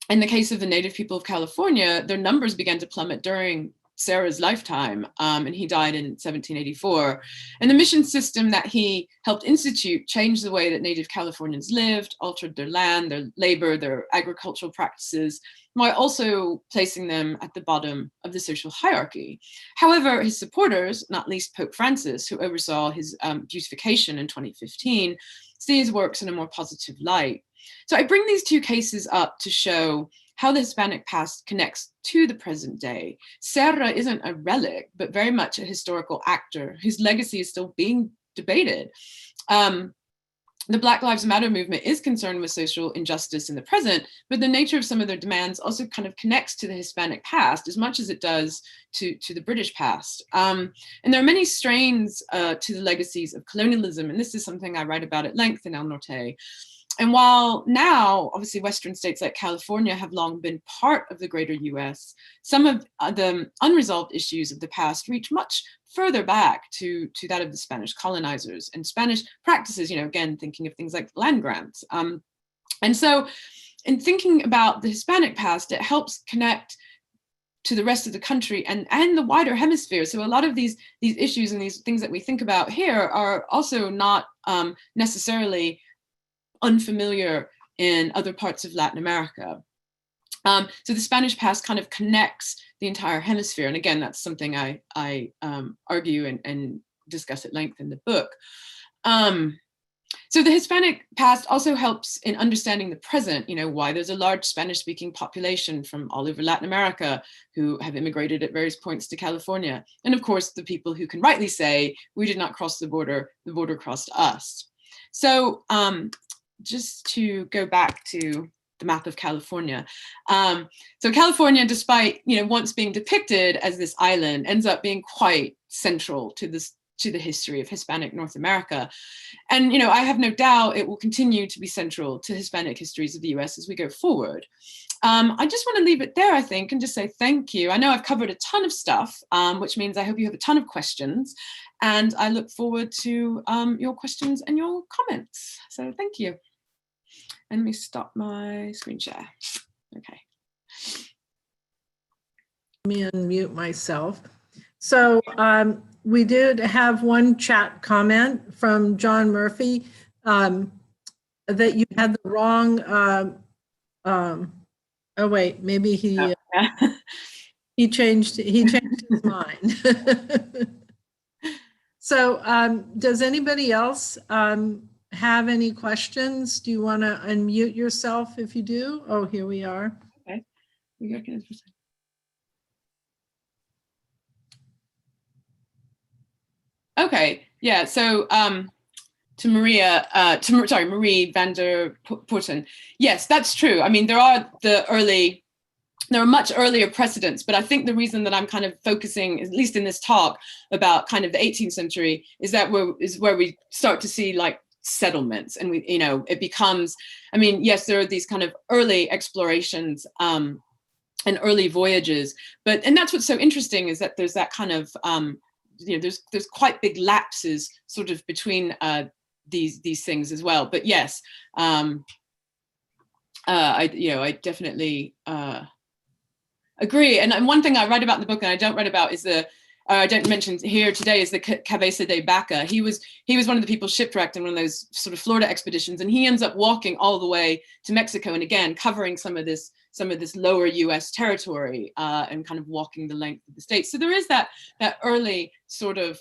in the case of the Native people of California, their numbers began to plummet during Serra's lifetime, and he died in 1784. And the mission system that he helped institute changed the way that Native Californians lived, altered their land, their labor, their agricultural practices, while also placing them at the bottom of the social hierarchy. However, his supporters, not least Pope Francis, who oversaw his beatification in 2015, see his works in a more positive light. So I bring these two cases up to show how the Hispanic past connects to the present day. Serra isn't a relic, but very much a historical actor whose legacy is still being debated. The Black Lives Matter movement is concerned with social injustice in the present, but the nature of some of their demands also kind of connects to the Hispanic past as much as it does to the British past. And there are many strains to the legacies of colonialism, and this is something I write about at length in El Norte. And while now, obviously, Western states like California have long been part of the greater US, some of the unresolved issues of the past reach much further back to that of the Spanish colonizers and Spanish practices, again, thinking of things like land grants. And so in thinking about the Hispanic past, it helps connect to the rest of the country and the wider hemisphere. So a lot of these issues and these things that we think about here are also not necessarily unfamiliar in other parts of Latin America. So the Spanish past kind of connects the entire hemisphere. And again, that's something I argue and discuss at length in the book. So the Hispanic past also helps in understanding the present, why there's a large Spanish-speaking population from all over Latin America who have immigrated at various points to California. And of course, the people who can rightly say, we did not cross the border crossed us. So just to go back to the map of California. So California, despite once being depicted as this island, ends up being quite central to the history of Hispanic North America. And I have no doubt it will continue to be central to Hispanic histories of the US as we go forward. I just want to leave it there, I think, and just say thank you. I know I've covered a ton of stuff, which means I hope you have a ton of questions. And I look forward to your questions and your comments. So thank you. And let me stop my screen share. Okay. Let me unmute myself. So we did have one chat comment from John Murphy that you had the wrong, oh wait, maybe he changed his mind. So does anybody else have any questions? Do you want to unmute yourself if you do? Oh, here we are. Okay. Okay, yeah, so to Maria, Marie van der Putten. Yes, that's true. I mean, there are much earlier precedents, but I think the reason that I'm kind of focusing, at least in this talk, about kind of the 18th century is where we start to see like settlements, and it becomes, I mean, yes, there are these kind of early explorations and early voyages, and that's what's so interesting is that there's that kind of there's quite big lapses sort of between these things as well. But yes, I definitely agree. And one thing I write about in the book and I don't write about is I don't mention here today is the Cabeza de Vaca. He was one of the people shipwrecked in one of those sort of Florida expeditions, and he ends up walking all the way to Mexico, and again covering some of this lower U.S. territory and kind of walking the length of the state. So there is that early sort of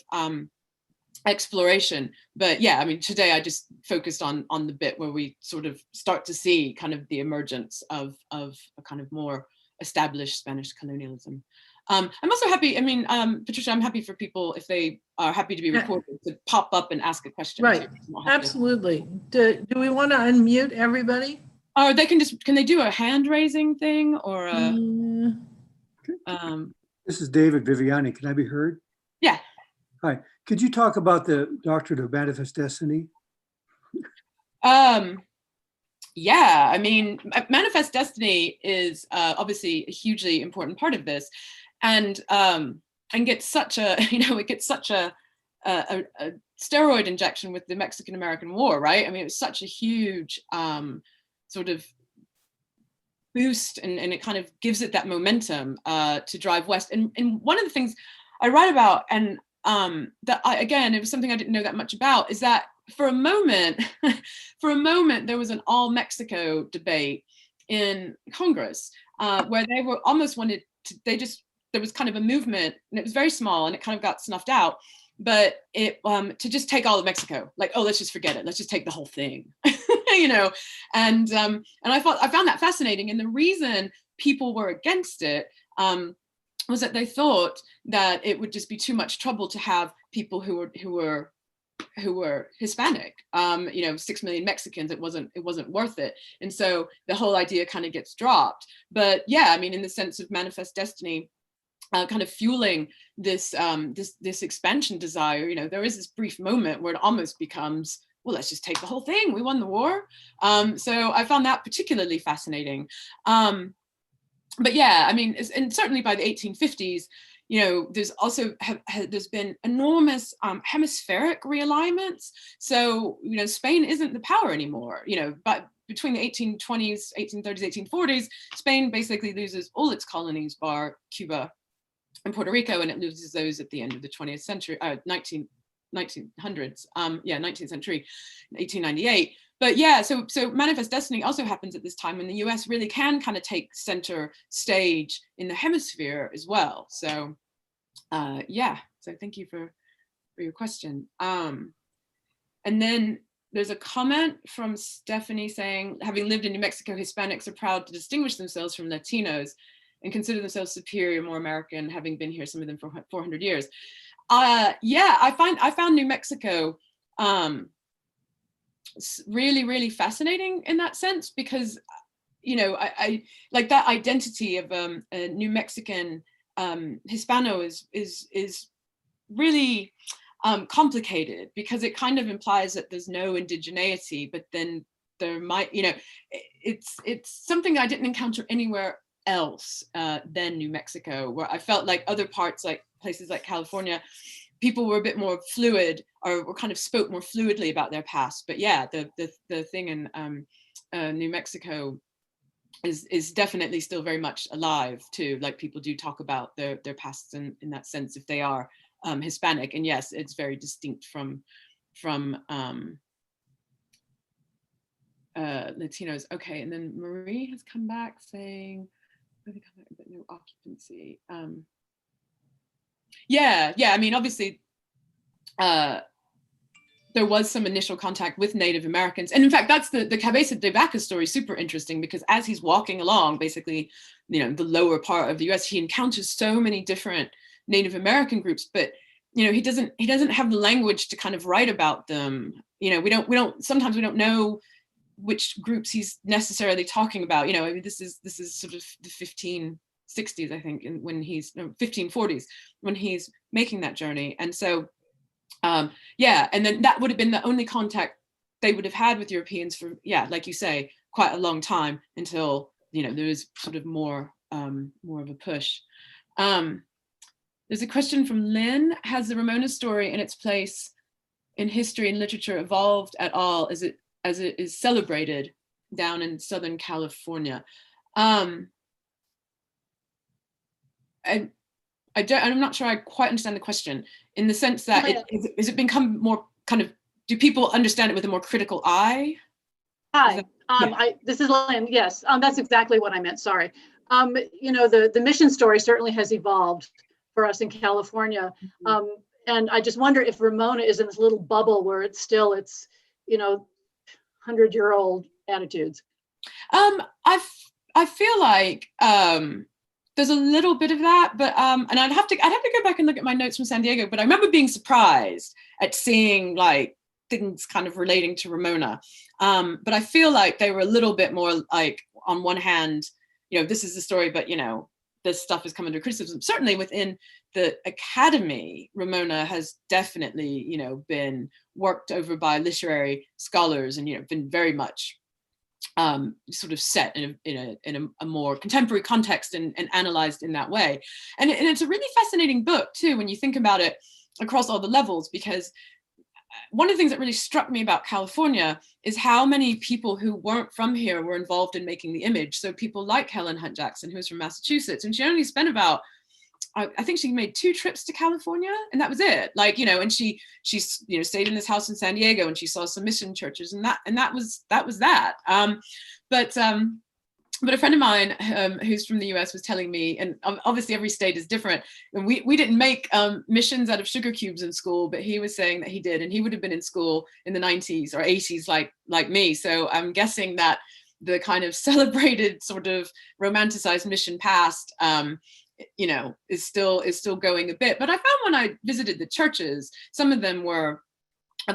exploration. But yeah, I mean, today I just focused on the bit where we sort of start to see kind of the emergence of a kind of more established Spanish colonialism. I'm also happy, I mean, Patricia, I'm happy for people, if they are happy to be recorded, to pop up and ask a question. Right, absolutely. Do we want to unmute everybody? Or they can they do a hand raising thing or a... This is David Viviani. Can I be heard? Yeah. Hi. Could you talk about the doctrine of manifest destiny? Yeah, I mean, manifest destiny is obviously a hugely important part of this, and gets such a it gets such a steroid injection with the Mexican-American War, right? I mean, it was such a huge sort of boost, and it kind of gives it that momentum to drive west. And one of the things I write about, and again, it was something I didn't know that much about, is that for a moment, there was an all Mexico debate in Congress where they were almost wanted to, there was kind of a movement, and it was very small and it kind of got snuffed out, but it to just take all of Mexico, like, oh, let's just forget it, let's just take the whole thing. You know, and I found that fascinating. And the reason people were against it was that they thought that it would just be too much trouble to have people who were Hispanic. You know, 6 million Mexicans, it wasn't worth it. And so the whole idea kind of gets dropped. But yeah, I mean, in the sense of manifest destiny, kind of fueling this this expansion desire, you know, there is this brief moment where it almost becomes, well, let's just take the whole thing. We won the war. So I found that particularly fascinating. But yeah, I mean, and certainly by the 1850s, you know, there's also there's been enormous hemispheric realignments. So, you know, Spain isn't the power anymore. You know, but between the 1820s, 1830s, 1840s, Spain basically loses all its colonies, bar Cuba and Puerto Rico, and it loses those at the end of the 20th century, 1900s, 19th century, 1898. But yeah, so Manifest Destiny also happens at this time when the US really can kind of take center stage in the hemisphere as well. So yeah, so thank you for your question. And then there's a comment from Stephanie saying, having lived in New Mexico, Hispanics are proud to distinguish themselves from Latinos and consider themselves superior, more American, having been here, some of them for 400 years. Yeah, I found New Mexico really, really fascinating in that sense, because, you know, I like that identity of a New Mexican Hispano is really complicated, because it kind of implies that there's no indigeneity, but then there might, you know, it's something I didn't encounter anywhere else than New Mexico, where I felt like other parts, like places like California, people were a bit more fluid, or kind of spoke more fluidly about their past. But yeah, the thing in New Mexico is definitely still very much alive too. Like, people do talk about their pasts in that sense, if they are Hispanic. And yes, it's very distinct from Latinos. Okay, and then Marie has come back saying, but no occupancy. Yeah, I mean, obviously, there was some initial contact with Native Americans. And in fact, that's the Cabeza de Vaca story, super interesting, because as he's walking along, basically, you know, the lower part of the US, he encounters so many different Native American groups, but, you know, he doesn't have the language to kind of write about them. You know, sometimes we don't know which groups he's necessarily talking about. You know, I mean, this is sort of the 1560s, I think, and when he's 1540s, when he's making that journey. And so, yeah, and then that would have been the only contact they would have had with Europeans for, yeah, like you say, quite a long time, until, you know, there was sort of more of a push. There's a question from Lynn: has the Ramona story and its place in history and literature evolved at all as it is celebrated down in Southern California? I'm not sure I quite understand the question, in the sense that has it become more kind of, do people understand it with a more critical eye? Hi, this is Lynn. Yes, that's exactly what I meant. Sorry. You know, the mission story certainly has evolved for us in California. And I just wonder if Ramona is in this little bubble where it's, you know, 100-year-old attitudes. I feel like there's a little bit of that, but and I'd have to go back and look at my notes from San Diego, but I remember being surprised at seeing like things kind of relating to Ramona. But I feel like they were a little bit more like, on one hand, you know, this is the story, but, you know, this stuff is coming under criticism. Certainly within the academy, Ramona has definitely, you know, been worked over by literary scholars, and, you know, been very much sort of set in a more contemporary context and analyzed in that way. And it's a really fascinating book too, when you think about it across all the levels, because one of the things that really struck me about California is how many people who weren't from here were involved in making the image. So people like Helen Hunt Jackson, who was from Massachusetts, and she only spent about, I think she made 2 trips to California, and that was it. Like, you know, and she stayed in this house in San Diego, and she saw some mission churches, and that was that. But a friend of mine who's from the US was telling me, and obviously every state is different, and we didn't make missions out of sugar cubes in school, but he was saying that he did, and he would have been in school in the 90s or 80s like me. So I'm guessing that the kind of celebrated sort of romanticized mission past you know, is still going a bit. But I found when I visited the churches, some of them were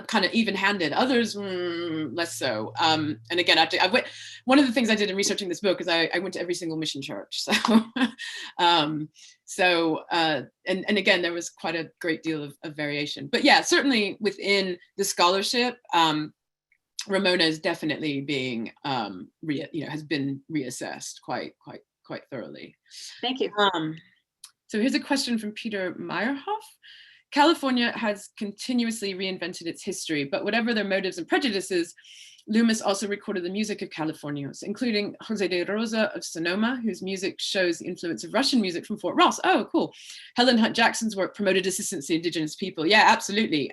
kind of even-handed, others less so. And again, I went, one of the things I did in researching this book is I went to every single mission church. So and again, there was quite a great deal of variation. But yeah, certainly within the scholarship, Ramona is definitely being has been reassessed quite thoroughly. Thank you. So here's a question from Peter Meyerhoff. California has continuously reinvented its history, but whatever their motives and prejudices, Loomis also recorded the music of Californios, including Jose de Rosa of Sonoma, whose music shows the influence of Russian music from Fort Ross. Oh, cool. Helen Hunt Jackson's work promoted assistance to Indigenous people. Yeah, absolutely.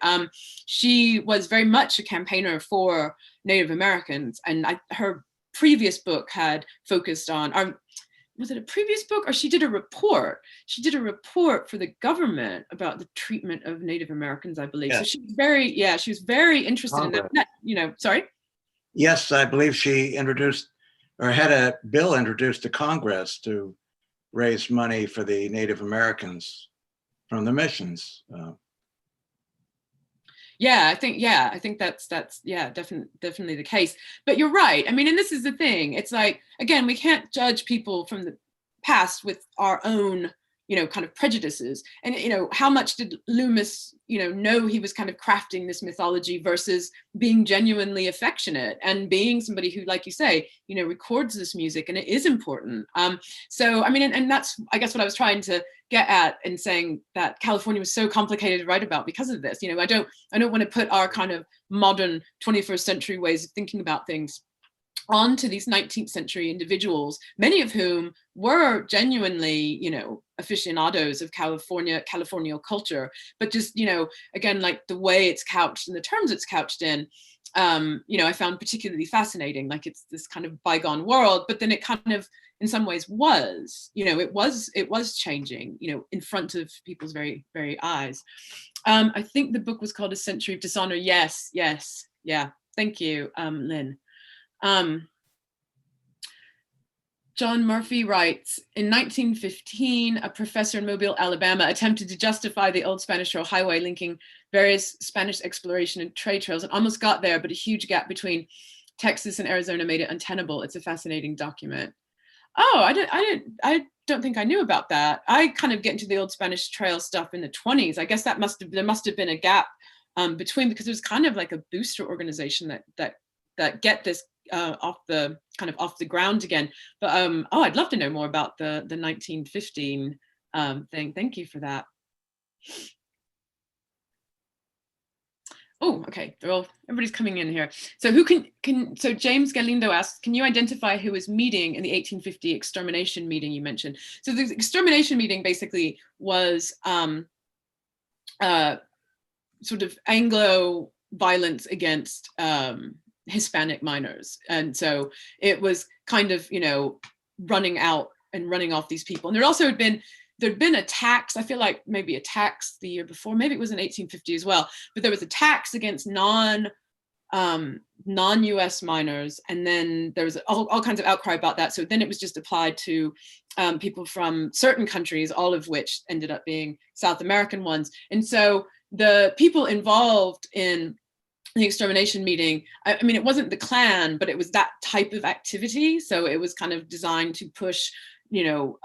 She was very much a campaigner for Native Americans, and her previous book had focused on, was it a previous book, or she did a report? She did a report for the government about the treatment of Native Americans, I believe. Yeah. So she was very interested in that, you know, sorry? Yes, I believe she introduced, or had a bill introduced to Congress to raise money for the Native Americans from the missions. I think that's definitely the case. But you're right. I mean, and this is the thing. It's like, again, we can't judge people from the past with our own, you know, kind of prejudices. And, you know, how much did Loomis, you know he was kind of crafting this mythology versus being genuinely affectionate and being somebody who, like you say, you know, records this music, and it is important. So, I mean, and that's, I guess, what I was trying to get at in saying that California was so complicated to write about because of this. You know, I don't want to put our kind of modern 21st century ways of thinking about things onto these 19th century individuals, many of whom were genuinely, you know, aficionados of Californial culture, but just, you know, again, like the way it's couched and the terms it's couched in, you know, I found particularly fascinating. Like, it's this kind of bygone world, but then it kind of, in some ways, was, you know, it was changing, you know, in front of people's very, very eyes. I think the book was called A Century of Dishonor. Yes. Yeah. Thank you, Lynn. John Murphy writes, in 1915, a professor in Mobile, Alabama, attempted to justify the old Spanish Trail highway linking various Spanish exploration and trade trails, and almost got there, but a huge gap between Texas and Arizona made it untenable. It's a fascinating document. Oh, I don't think I knew about that. I kind of get into the old Spanish Trail stuff in the 20s. I guess there must have been a gap between, because there's kind of like a booster organization that get this off the ground again. But I'd love to know more about the 1915 thing. Thank you for that. Oh, okay. Everybody's coming in here. So so James Galindo asks, can you identify who was meeting in the 1850 extermination meeting you mentioned? So the extermination meeting basically was sort of Anglo violence against Hispanic miners. And so it was kind of, you know, running out and running off these people. And there'd been a tax, I feel like maybe a tax the year before, maybe it was in 1850 as well, but there was a tax against non-US miners. And then there was all kinds of outcry about that. So then it was just applied to people from certain countries, all of which ended up being South American ones. And so the people involved in the extermination meeting, I mean, it wasn't the Klan, but it was that type of activity. So it was kind of designed to push, you know,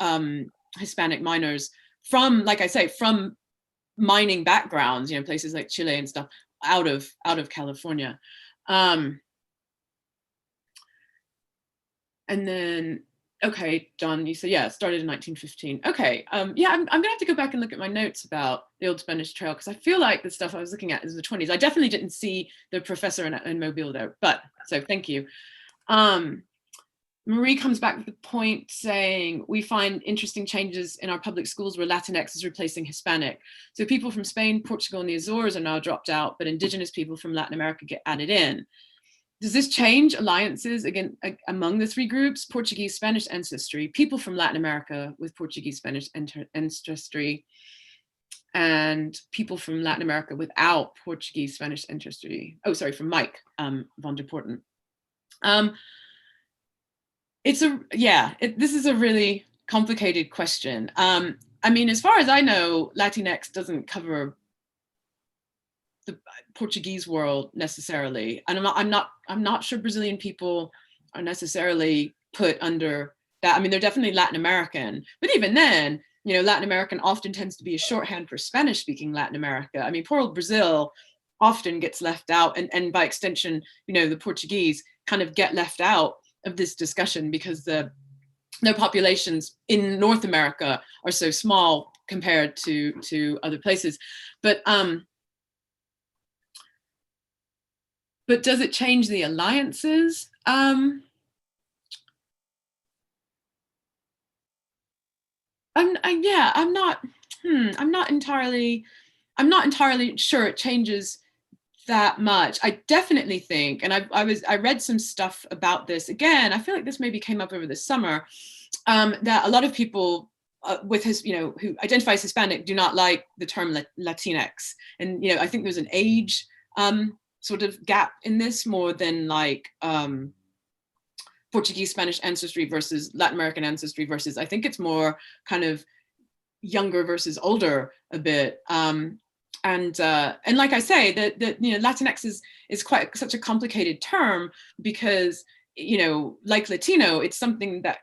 Hispanic miners from, like I say, from mining backgrounds, you know, places like Chile and stuff, out of California. And then Okay, John, you said, yeah, it started in 1915. Okay, yeah, I'm gonna have to go back and look at my notes about the Old Spanish Trail, because I feel like the stuff I was looking at is the 20s. I definitely didn't see the professor in Mobile though, but so thank you. Marie comes back with the point saying, we find interesting changes in our public schools where Latinx is replacing Hispanic. So people from Spain, Portugal, and the Azores are now dropped out, but indigenous people from Latin America get added in. Does this change alliances again among the three groups? Portuguese, Spanish ancestry, people from Latin America with Portuguese, Spanish ancestry, and people from Latin America without Portuguese, Spanish ancestry. Oh, sorry, from Mike van der Poorten. This is a really complicated question. I mean, as far as I know, Latinx doesn't cover the Portuguese world necessarily, and I'm not sure Brazilian people are necessarily put under that. I mean, they're definitely Latin American, but even then, you know, Latin American often tends to be a shorthand for Spanish-speaking Latin America. I mean, poor old Brazil often gets left out, and by extension, you know, the Portuguese kind of get left out of this discussion because their populations in North America are so small compared to other places. But does it change the alliances? I'm not entirely sure it changes that much. I definitely think, and I read some stuff about this again. I feel like this maybe came up over the summer, that a lot of people with who identify as Hispanic do not like the term Latinx, and I think there's an age sort of gap in this more than like Portuguese, Spanish ancestry versus Latin American ancestry versus, I think it's more kind of younger versus older a bit. And like I say, that Latinx is quite such a complicated term because, like Latino, it's something that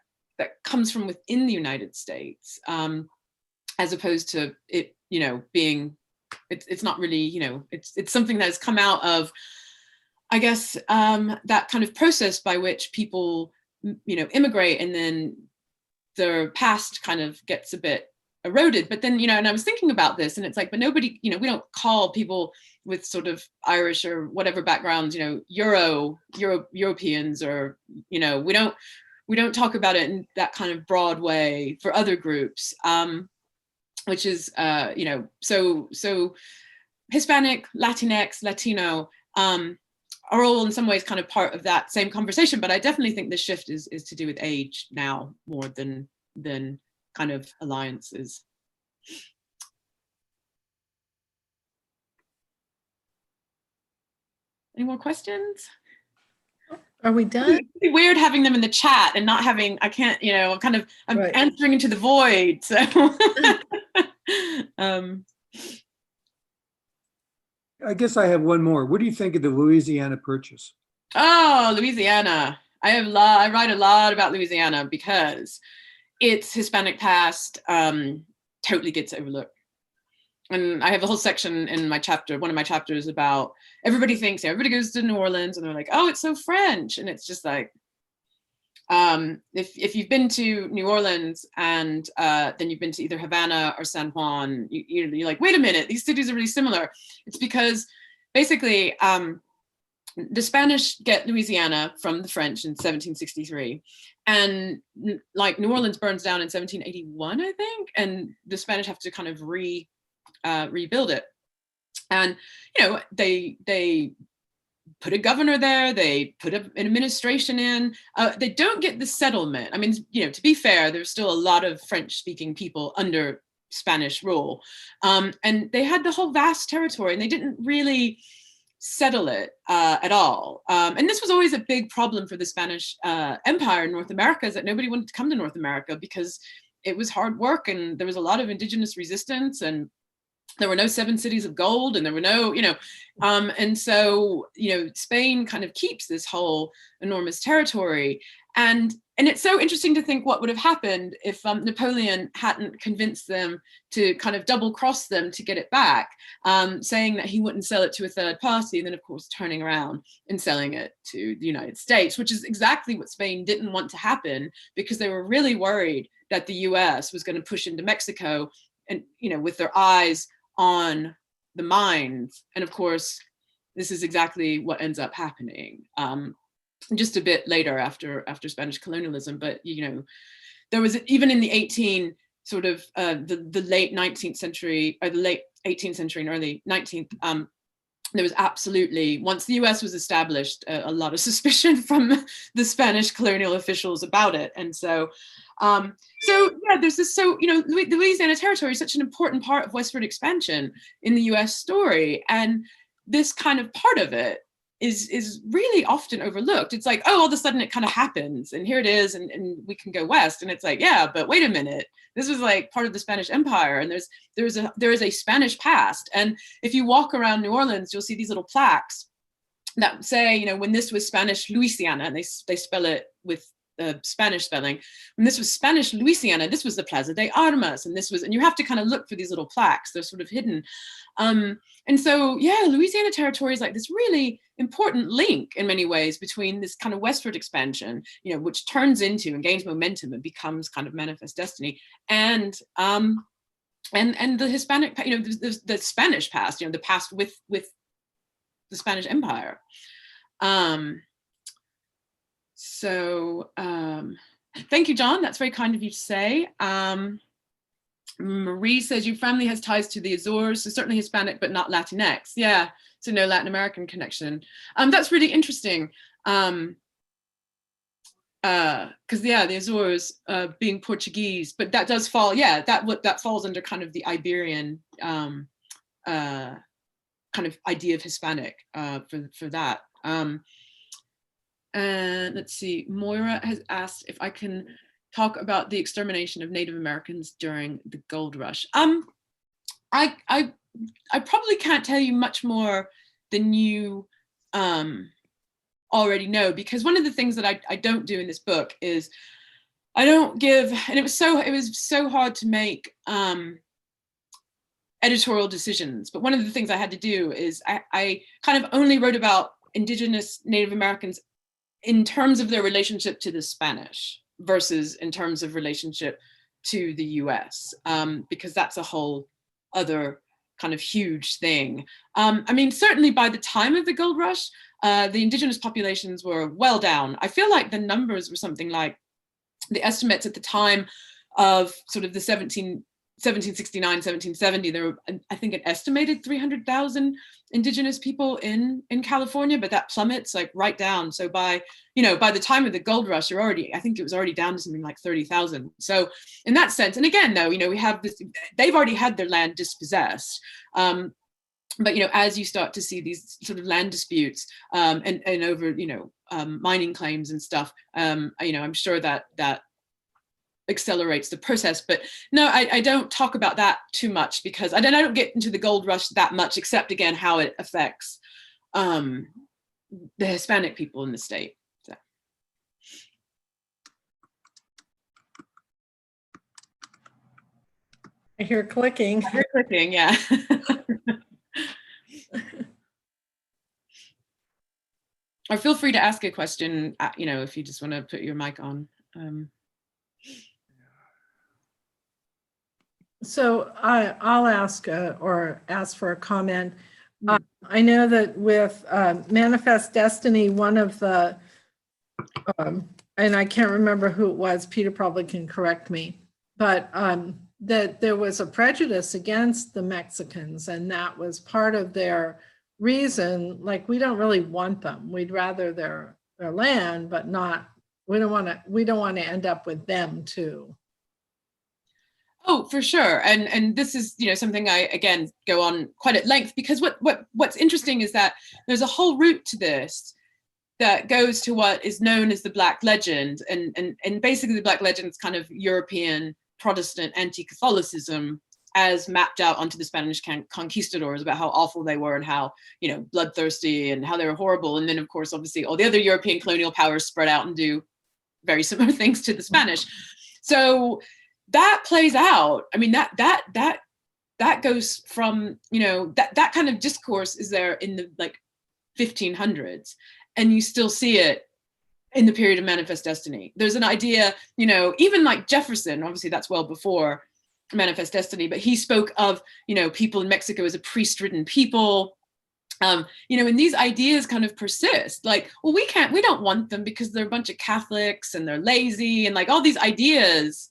comes from within the United States, as opposed to it, being, it's not really, it's something that has come out of, I guess, that kind of process by which people, immigrate, and then their past kind of gets a bit eroded. But then, and I was thinking about this, and it's like, but nobody, we don't call people with sort of Irish or whatever backgrounds, Europeans, or, we don't talk about it in that kind of broad way for other groups, which is, so Hispanic, Latinx, Latino, are all in some ways kind of part of that same conversation. But I definitely think the shift is to do with age now more than kind of alliances. Any more questions? Are we done? It's weird having them in the chat and not having, I can't, I'm right. Answering into the void. So I guess I have one more. What do you think of the Louisiana Purchase? Oh, Louisiana. I write a lot about Louisiana because its Hispanic past totally gets overlooked. And I have a whole section in my chapter, one of my chapters, about everybody goes to New Orleans and they're like, oh, it's so French. And it's just like, if you've been to New Orleans and then you've been to either Havana or San Juan, you're like, wait a minute, these cities are really similar. It's because basically the Spanish get Louisiana from the French in 1763. And like New Orleans burns down in 1781, I think. And the Spanish have to kind of rebuild it. And, they put a governor there, they put an administration in, they don't get the settlement. I mean, to be fair, there's still a lot of French-speaking people under Spanish rule. And they had the whole vast territory, and they didn't really settle it at all. And this was always a big problem for the Spanish Empire in North America, is that nobody wanted to come to North America because it was hard work, and there was a lot of indigenous resistance, and there were no 7 cities of gold, and there were no, and so, Spain kind of keeps this whole enormous territory. And it's so interesting to think what would have happened if Napoleon hadn't convinced them to kind of double cross them to get it back, saying that he wouldn't sell it to a third party, and then of course turning around and selling it to the United States, which is exactly what Spain didn't want to happen, because they were really worried that the US was going to push into Mexico, and with their eyes on the mines. And of course, this is exactly what ends up happening. Just a bit later after Spanish colonialism, but there was, even in the the late 19th century, or the late 18th century and early 19th, there was absolutely, once the US was established, a lot of suspicion from the Spanish colonial officials about it. And so there's this, the Louisiana Territory is such an important part of westward expansion in the US story, and this kind of part of it is really often overlooked. It's like, oh, all of a sudden it kind of happens, and here it is, and we can go west. And it's like, yeah, but wait a minute, this was like part of the Spanish Empire, and there is a Spanish past. And if you walk around New Orleans, you'll see these little plaques that say, when this was Spanish Louisiana, and they spell it with Spanish spelling. When this was Spanish Louisiana, this was the Plaza de Armas, and you have to kind of look for these little plaques. They're sort of hidden. And so, Louisiana Territory is like this really important link in many ways between this kind of westward expansion, which turns into and gains momentum and becomes kind of Manifest Destiny, and the Hispanic, the Spanish past, the past with the Spanish Empire. Thank you, John. That's very kind of you to say. Marie says your family has ties to the Azores, so certainly Hispanic, but not Latinx. Yeah, so no Latin American connection. That's really interesting. Because the Azores being Portuguese, but that does fall. Yeah, that falls under kind of the Iberian kind of idea of Hispanic for that. And let's see, Moira has asked if I can talk about the extermination of Native Americans during the gold rush. I probably can't tell you much more than you already know, because one of the things that I don't do in this book is I don't give, and it was so hard to make editorial decisions, but one of the things I had to do is I kind of only wrote about Indigenous Native Americans in terms of their relationship to the Spanish versus in terms of relationship to the US, because that's a whole other kind of huge thing. I mean, certainly by the time of the gold rush, the indigenous populations were well down. I feel like the numbers were something like, the estimates at the time of sort of the 1769, 1770, there were, I think, an estimated 300,000 indigenous people in California, but that plummets like right down. So by the time of the gold rush, I think it was already down to something like 30,000. So in that sense, and again, though, we have this, they've already had their land dispossessed. But as you start to see these sort of land disputes and over mining claims and stuff, I'm sure that accelerates the process. But no, I don't talk about that too much, because I don't get into the gold rush that much, except again how it affects the Hispanic people in the state. So. I hear clicking. I hear clicking, yeah. Or feel free to ask a question, if you just want to put your mic on. So I'll ask or ask for a comment. I know that with Manifest Destiny, one of the, and I can't remember who it was, Peter probably can correct me, but that there was a prejudice against the Mexicans, and that was part of their reason, like, we don't really want them. We'd rather their land, but not, we don't want to end up with them too. Oh, for sure. And this is, something I, again, go on quite at length, because what's interesting is that there's a whole route to this that goes to what is known as the Black Legend. And basically the Black Legend is kind of European Protestant anti-Catholicism as mapped out onto the Spanish conquistadors, about how awful they were and how, bloodthirsty and how they were horrible. And then, of course, obviously all the other European colonial powers spread out and do very similar things to the Spanish. So that plays out. I mean, that goes from, you know, that kind of discourse is there in the like 1500s, and you still see it in the period of Manifest Destiny. There's an idea, you know, even like Jefferson, obviously that's well before Manifest Destiny, but he spoke of, you know, people in Mexico as a priest-ridden people. You know, and these ideas kind of persist. Like, well, we don't want them because they're a bunch of Catholics and they're lazy, and like all these ideas,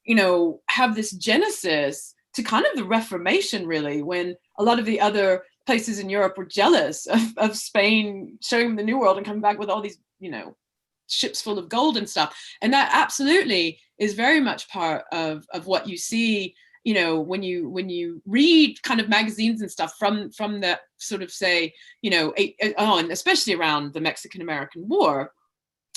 you know, have this genesis to kind of the Reformation, really, when a lot of the other places in Europe were jealous of Spain showing them the New World and coming back with all these, you know, ships full of gold and stuff. And that absolutely is very much part of what you see, you know, when you read kind of magazines and stuff from that sort of, say, you know, and especially around the Mexican-American War,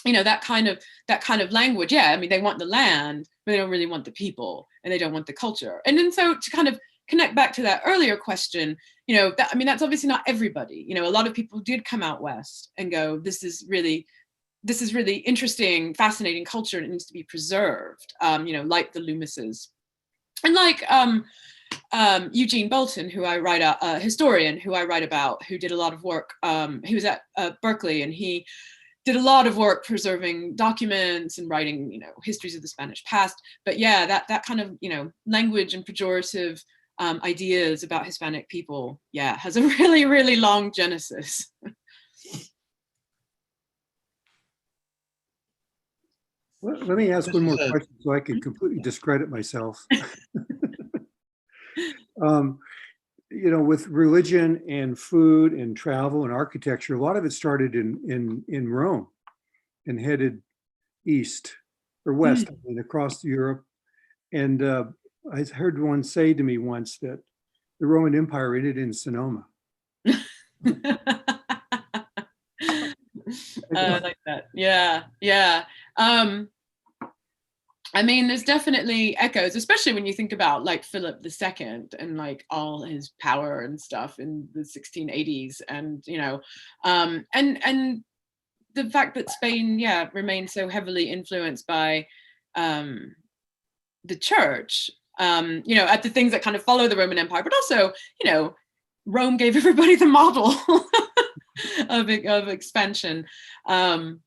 you know, that kind of language. Yeah, I mean, they want the land, but they don't really want the people, and they don't want the culture. And then so to kind of connect back to that earlier question, you know, I mean, that's obviously not everybody. You know, a lot of people did come out west and go, this is really interesting, fascinating culture, and it needs to be preserved. You know, like the Loomises. And like Eugene Bolton, who I write a historian who I write about, who did a lot of work. He was at Berkeley, and he did a lot of work preserving documents and writing, you know, histories of the Spanish past. But yeah, that kind of, you know, language and pejorative ideas about Hispanic people, yeah, has a really, really long genesis. Let me ask one more question so I can completely discredit myself. You know, with religion and food and travel and architecture, a lot of it started in Rome and headed east or west, I mean, across Europe. And I heard one say to me once that the Roman Empire ended in Sonoma. I like that. Yeah. I mean, there's definitely echoes, especially when you think about like Philip II and like all his power and stuff in the 1680s, and you know, and the fact that Spain, yeah, remained so heavily influenced by the church, you know, at the things that kind of follow the Roman Empire, but also, you know, Rome gave everybody the model of expansion, though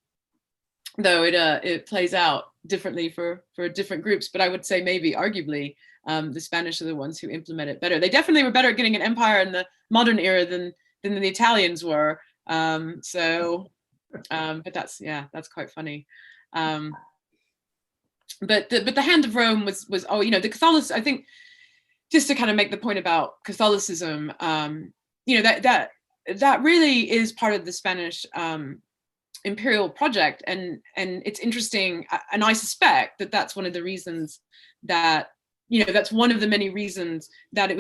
it plays out differently for different groups. But I would say maybe arguably the Spanish are the ones who implement it better. They definitely were better at getting an empire in the modern era than the Italians were. But that's quite funny. But the hand of Rome was oh, you know, the Catholics, I think, just to kind of make the point about Catholicism, you know, that really is part of the Spanish imperial project, and it's interesting, and I suspect that that's one of the reasons that, you know, that's one of the many reasons that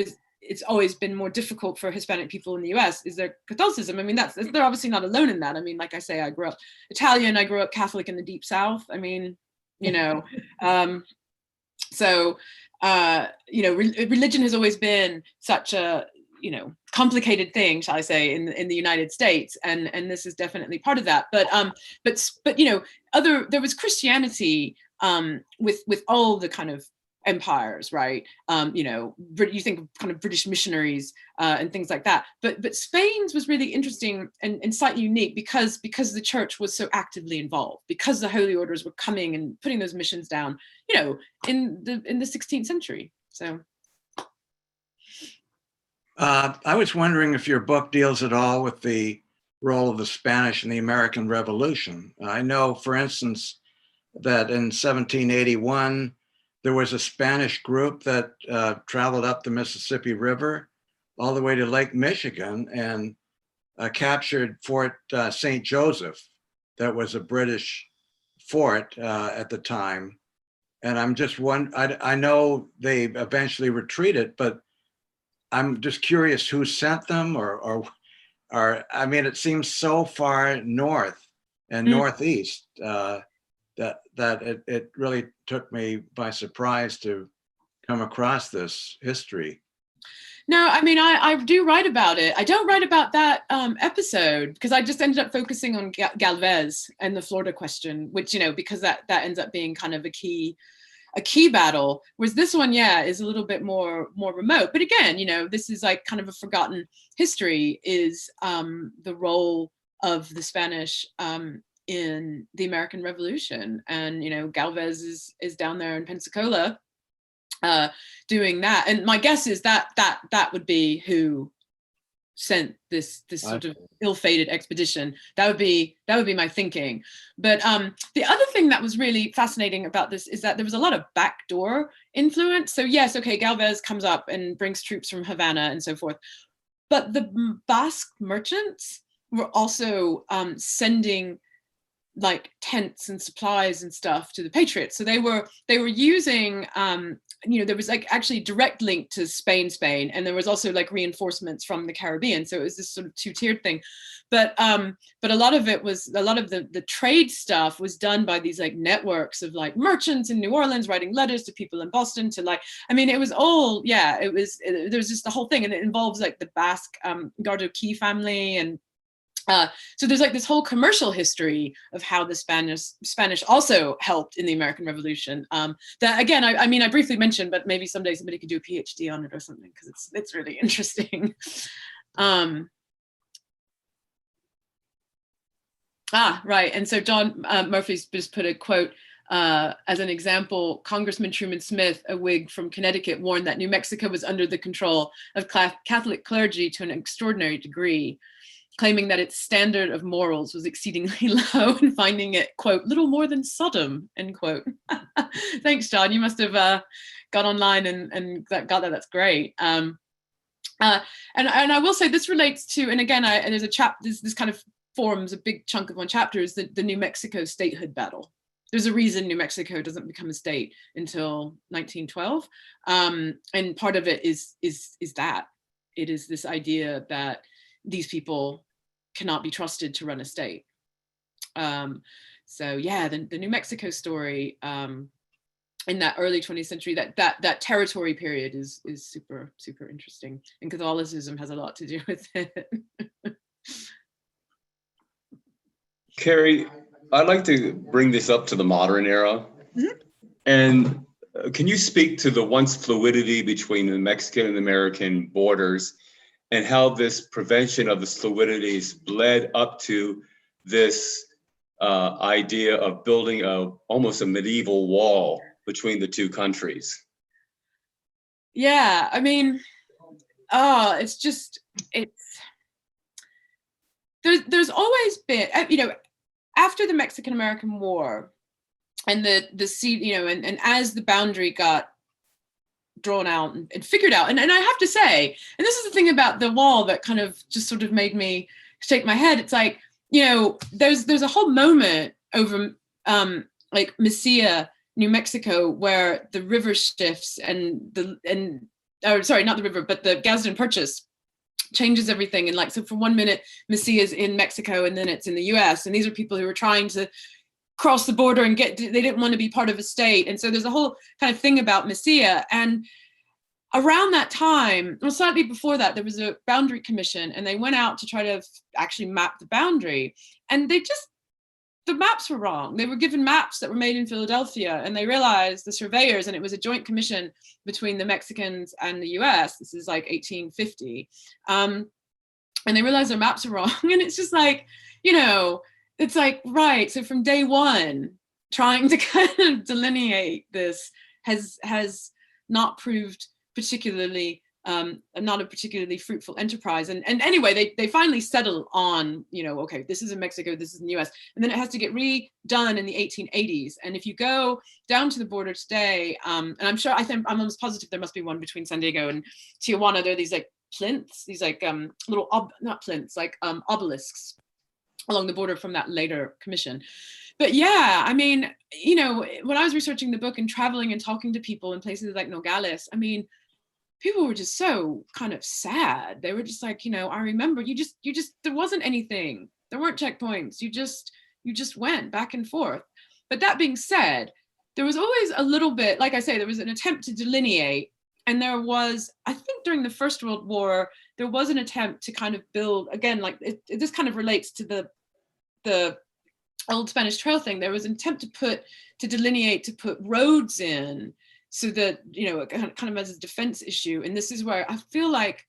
it's always been more difficult for Hispanic people in the US is their Catholicism. I mean, they're obviously not alone in that. I mean, like I say, I grew up Italian, I grew up Catholic in the Deep South. I mean, you know, so you know, religion has always been such a, you know, complicated thing, shall I say, in the United States, and this is definitely part of that. But you know, there was Christianity with all the kind of empires, right? You know, you think of kind of British missionaries and things like that. But Spain's was really interesting and slightly unique because the church was so actively involved, because the holy orders were coming and putting those missions down, you know, in the 16th century. So. I was wondering if your book deals at all with the role of the Spanish in the American Revolution. I know, for instance, that in 1781, there was a Spanish group that traveled up the Mississippi River all the way to Lake Michigan and captured Fort St. Joseph. That was a British fort at the time. And I'm just I know they eventually retreated, but I'm just curious who sent them, or I mean, it seems so far north and northeast that it really took me by surprise to come across this history. No, I mean, I do write about it. I don't write about that episode because I just ended up focusing on Galvez and the Florida question, which, because that ends up being kind of a key battle, whereas this one, is a little bit more remote. But again, this is like kind of a forgotten history, is the role of the Spanish in the American Revolution. And, Galvez is down there in Pensacola doing that. And my guess is that would be who sent this sort of ill-fated expedition. That would be my thinking. But the other thing that was really fascinating about this is that there was a lot of backdoor influence. So yes, okay, Galvez comes up and brings troops from Havana and so forth, but the Basque merchants were also sending like tents and supplies and stuff to the Patriots. So they were using there was like actually direct link to Spain, and there was also like reinforcements from the Caribbean. So it was this sort of two-tiered thing. But a lot of the trade stuff was done by these like networks of like merchants in New Orleans writing letters to people in Boston to like, it was all, there was just the whole thing. And it involves like the Basque Gardoqui family. And so there's like this whole commercial history of how the Spanish also helped in the American Revolution. That again, I briefly mentioned, but maybe someday somebody could do a PhD on it or something, because it's really interesting. Right. And so John Murphy's just put a quote as an example. Congressman Truman Smith, a Whig from Connecticut, warned that New Mexico was under the control of Catholic clergy to an extraordinary degree, claiming that its standard of morals was exceedingly low and finding it, quote, little more than Sodom, end quote. Thanks, John. You must have got online and got that. That's great. And I will say this relates to, and again, there's a this kind of forms a big chunk of one chapter, is the New Mexico statehood battle. There's a reason New Mexico doesn't become a state until 1912. And part of it is that it is this idea that these people cannot be trusted to run a state. So yeah, the New Mexico story in that early 20th century, that territory period is super, super interesting. And Catholicism has a lot to do with it. Carrie, I'd like to bring this up to the modern era. Mm-hmm. And can you speak to the once fluidity between the Mexican and American borders, and how this prevention of the fluidities led up to this idea of building almost a medieval wall between the two countries? Yeah, there's always been, after the Mexican-American War and and as the boundary got drawn out and figured out, and I have to say, and this is the thing about the wall that kind of just sort of made me shake my head. It's like, there's a whole moment over like Mesilla, New Mexico, where the river shifts sorry, not the river, but the Gadsden Purchase changes everything. And like, so for 1 minute, Mesilla is in Mexico and then it's in the US. And these are people who are trying to cross the border and they didn't want to be part of a state. And so there's a whole kind of thing about Mesilla. And around that time, well, slightly before that, there was a boundary commission, and they went out to try to actually map the boundary. And the maps were wrong. They were given maps that were made in Philadelphia, and they realized, the surveyors, and it was a joint commission between the Mexicans and the US. This is like 1850. And they realized their maps are wrong. And it's just like, it's like, right. So from day one, trying to kind of delineate this has not proved particularly, not a particularly fruitful enterprise. And anyway, they finally settle on, okay, this is in Mexico, this is in the US. And then it has to get redone in the 1880s. And if you go down to the border today, and I'm almost positive there must be one between San Diego and Tijuana. There are these like plinths, these like little, not plinths, like obelisks along the border from that later commission. But yeah, when I was researching the book and traveling and talking to people in places like Nogales, people were just so kind of sad. They were just like, I remember you just, there wasn't anything. There weren't checkpoints. You just went back and forth. But that being said, there was always a little bit, like I say, there was an attempt to delineate there was, I think during the First World War, there was an attempt to kind of build, again, like this kind of relates to the old Spanish Trail thing. There was an attempt to delineate, to put roads in, so that, you know, kind of as a defense issue. And this is where I feel like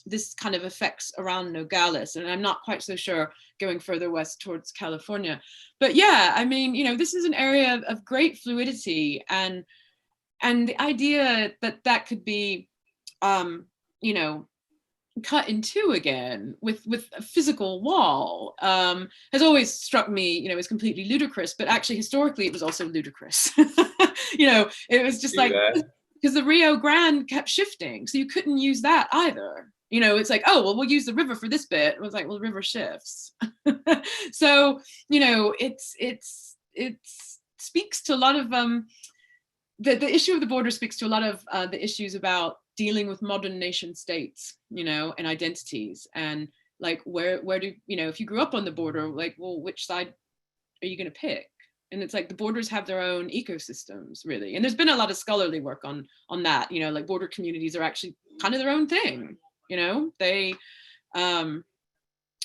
this kind of affects around Nogales, and I'm not quite so sure going further west towards California. But yeah, I mean, you know, this is an area of great fluidity, and the idea that that could be, you know, cut in two again with a physical wall has always struck me, you know, as completely ludicrous. But actually, historically, it was also ludicrous. You know, it was just like, because the Rio Grande kept shifting, so you couldn't use that either. You know, it's like, oh, well, we'll use the river for this bit. It was like, well, the river shifts. So, you know, it speaks to a lot of the issue of the border speaks to a lot of the issues about dealing with modern nation states, you know, and identities, and like where do, you know, if you grew up on the border, like, well, which side are you going to pick? And it's like the borders have their own ecosystems, really. And there's been a lot of scholarly work on that, you know, like border communities are actually kind of their own thing, you know, they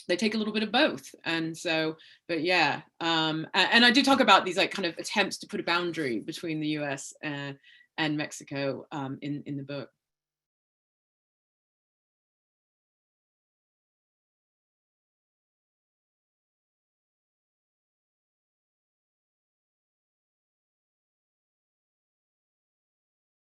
take a little bit of both. And so, but yeah, and I do talk about these like kind of attempts to put a boundary between the US and Mexico in the book.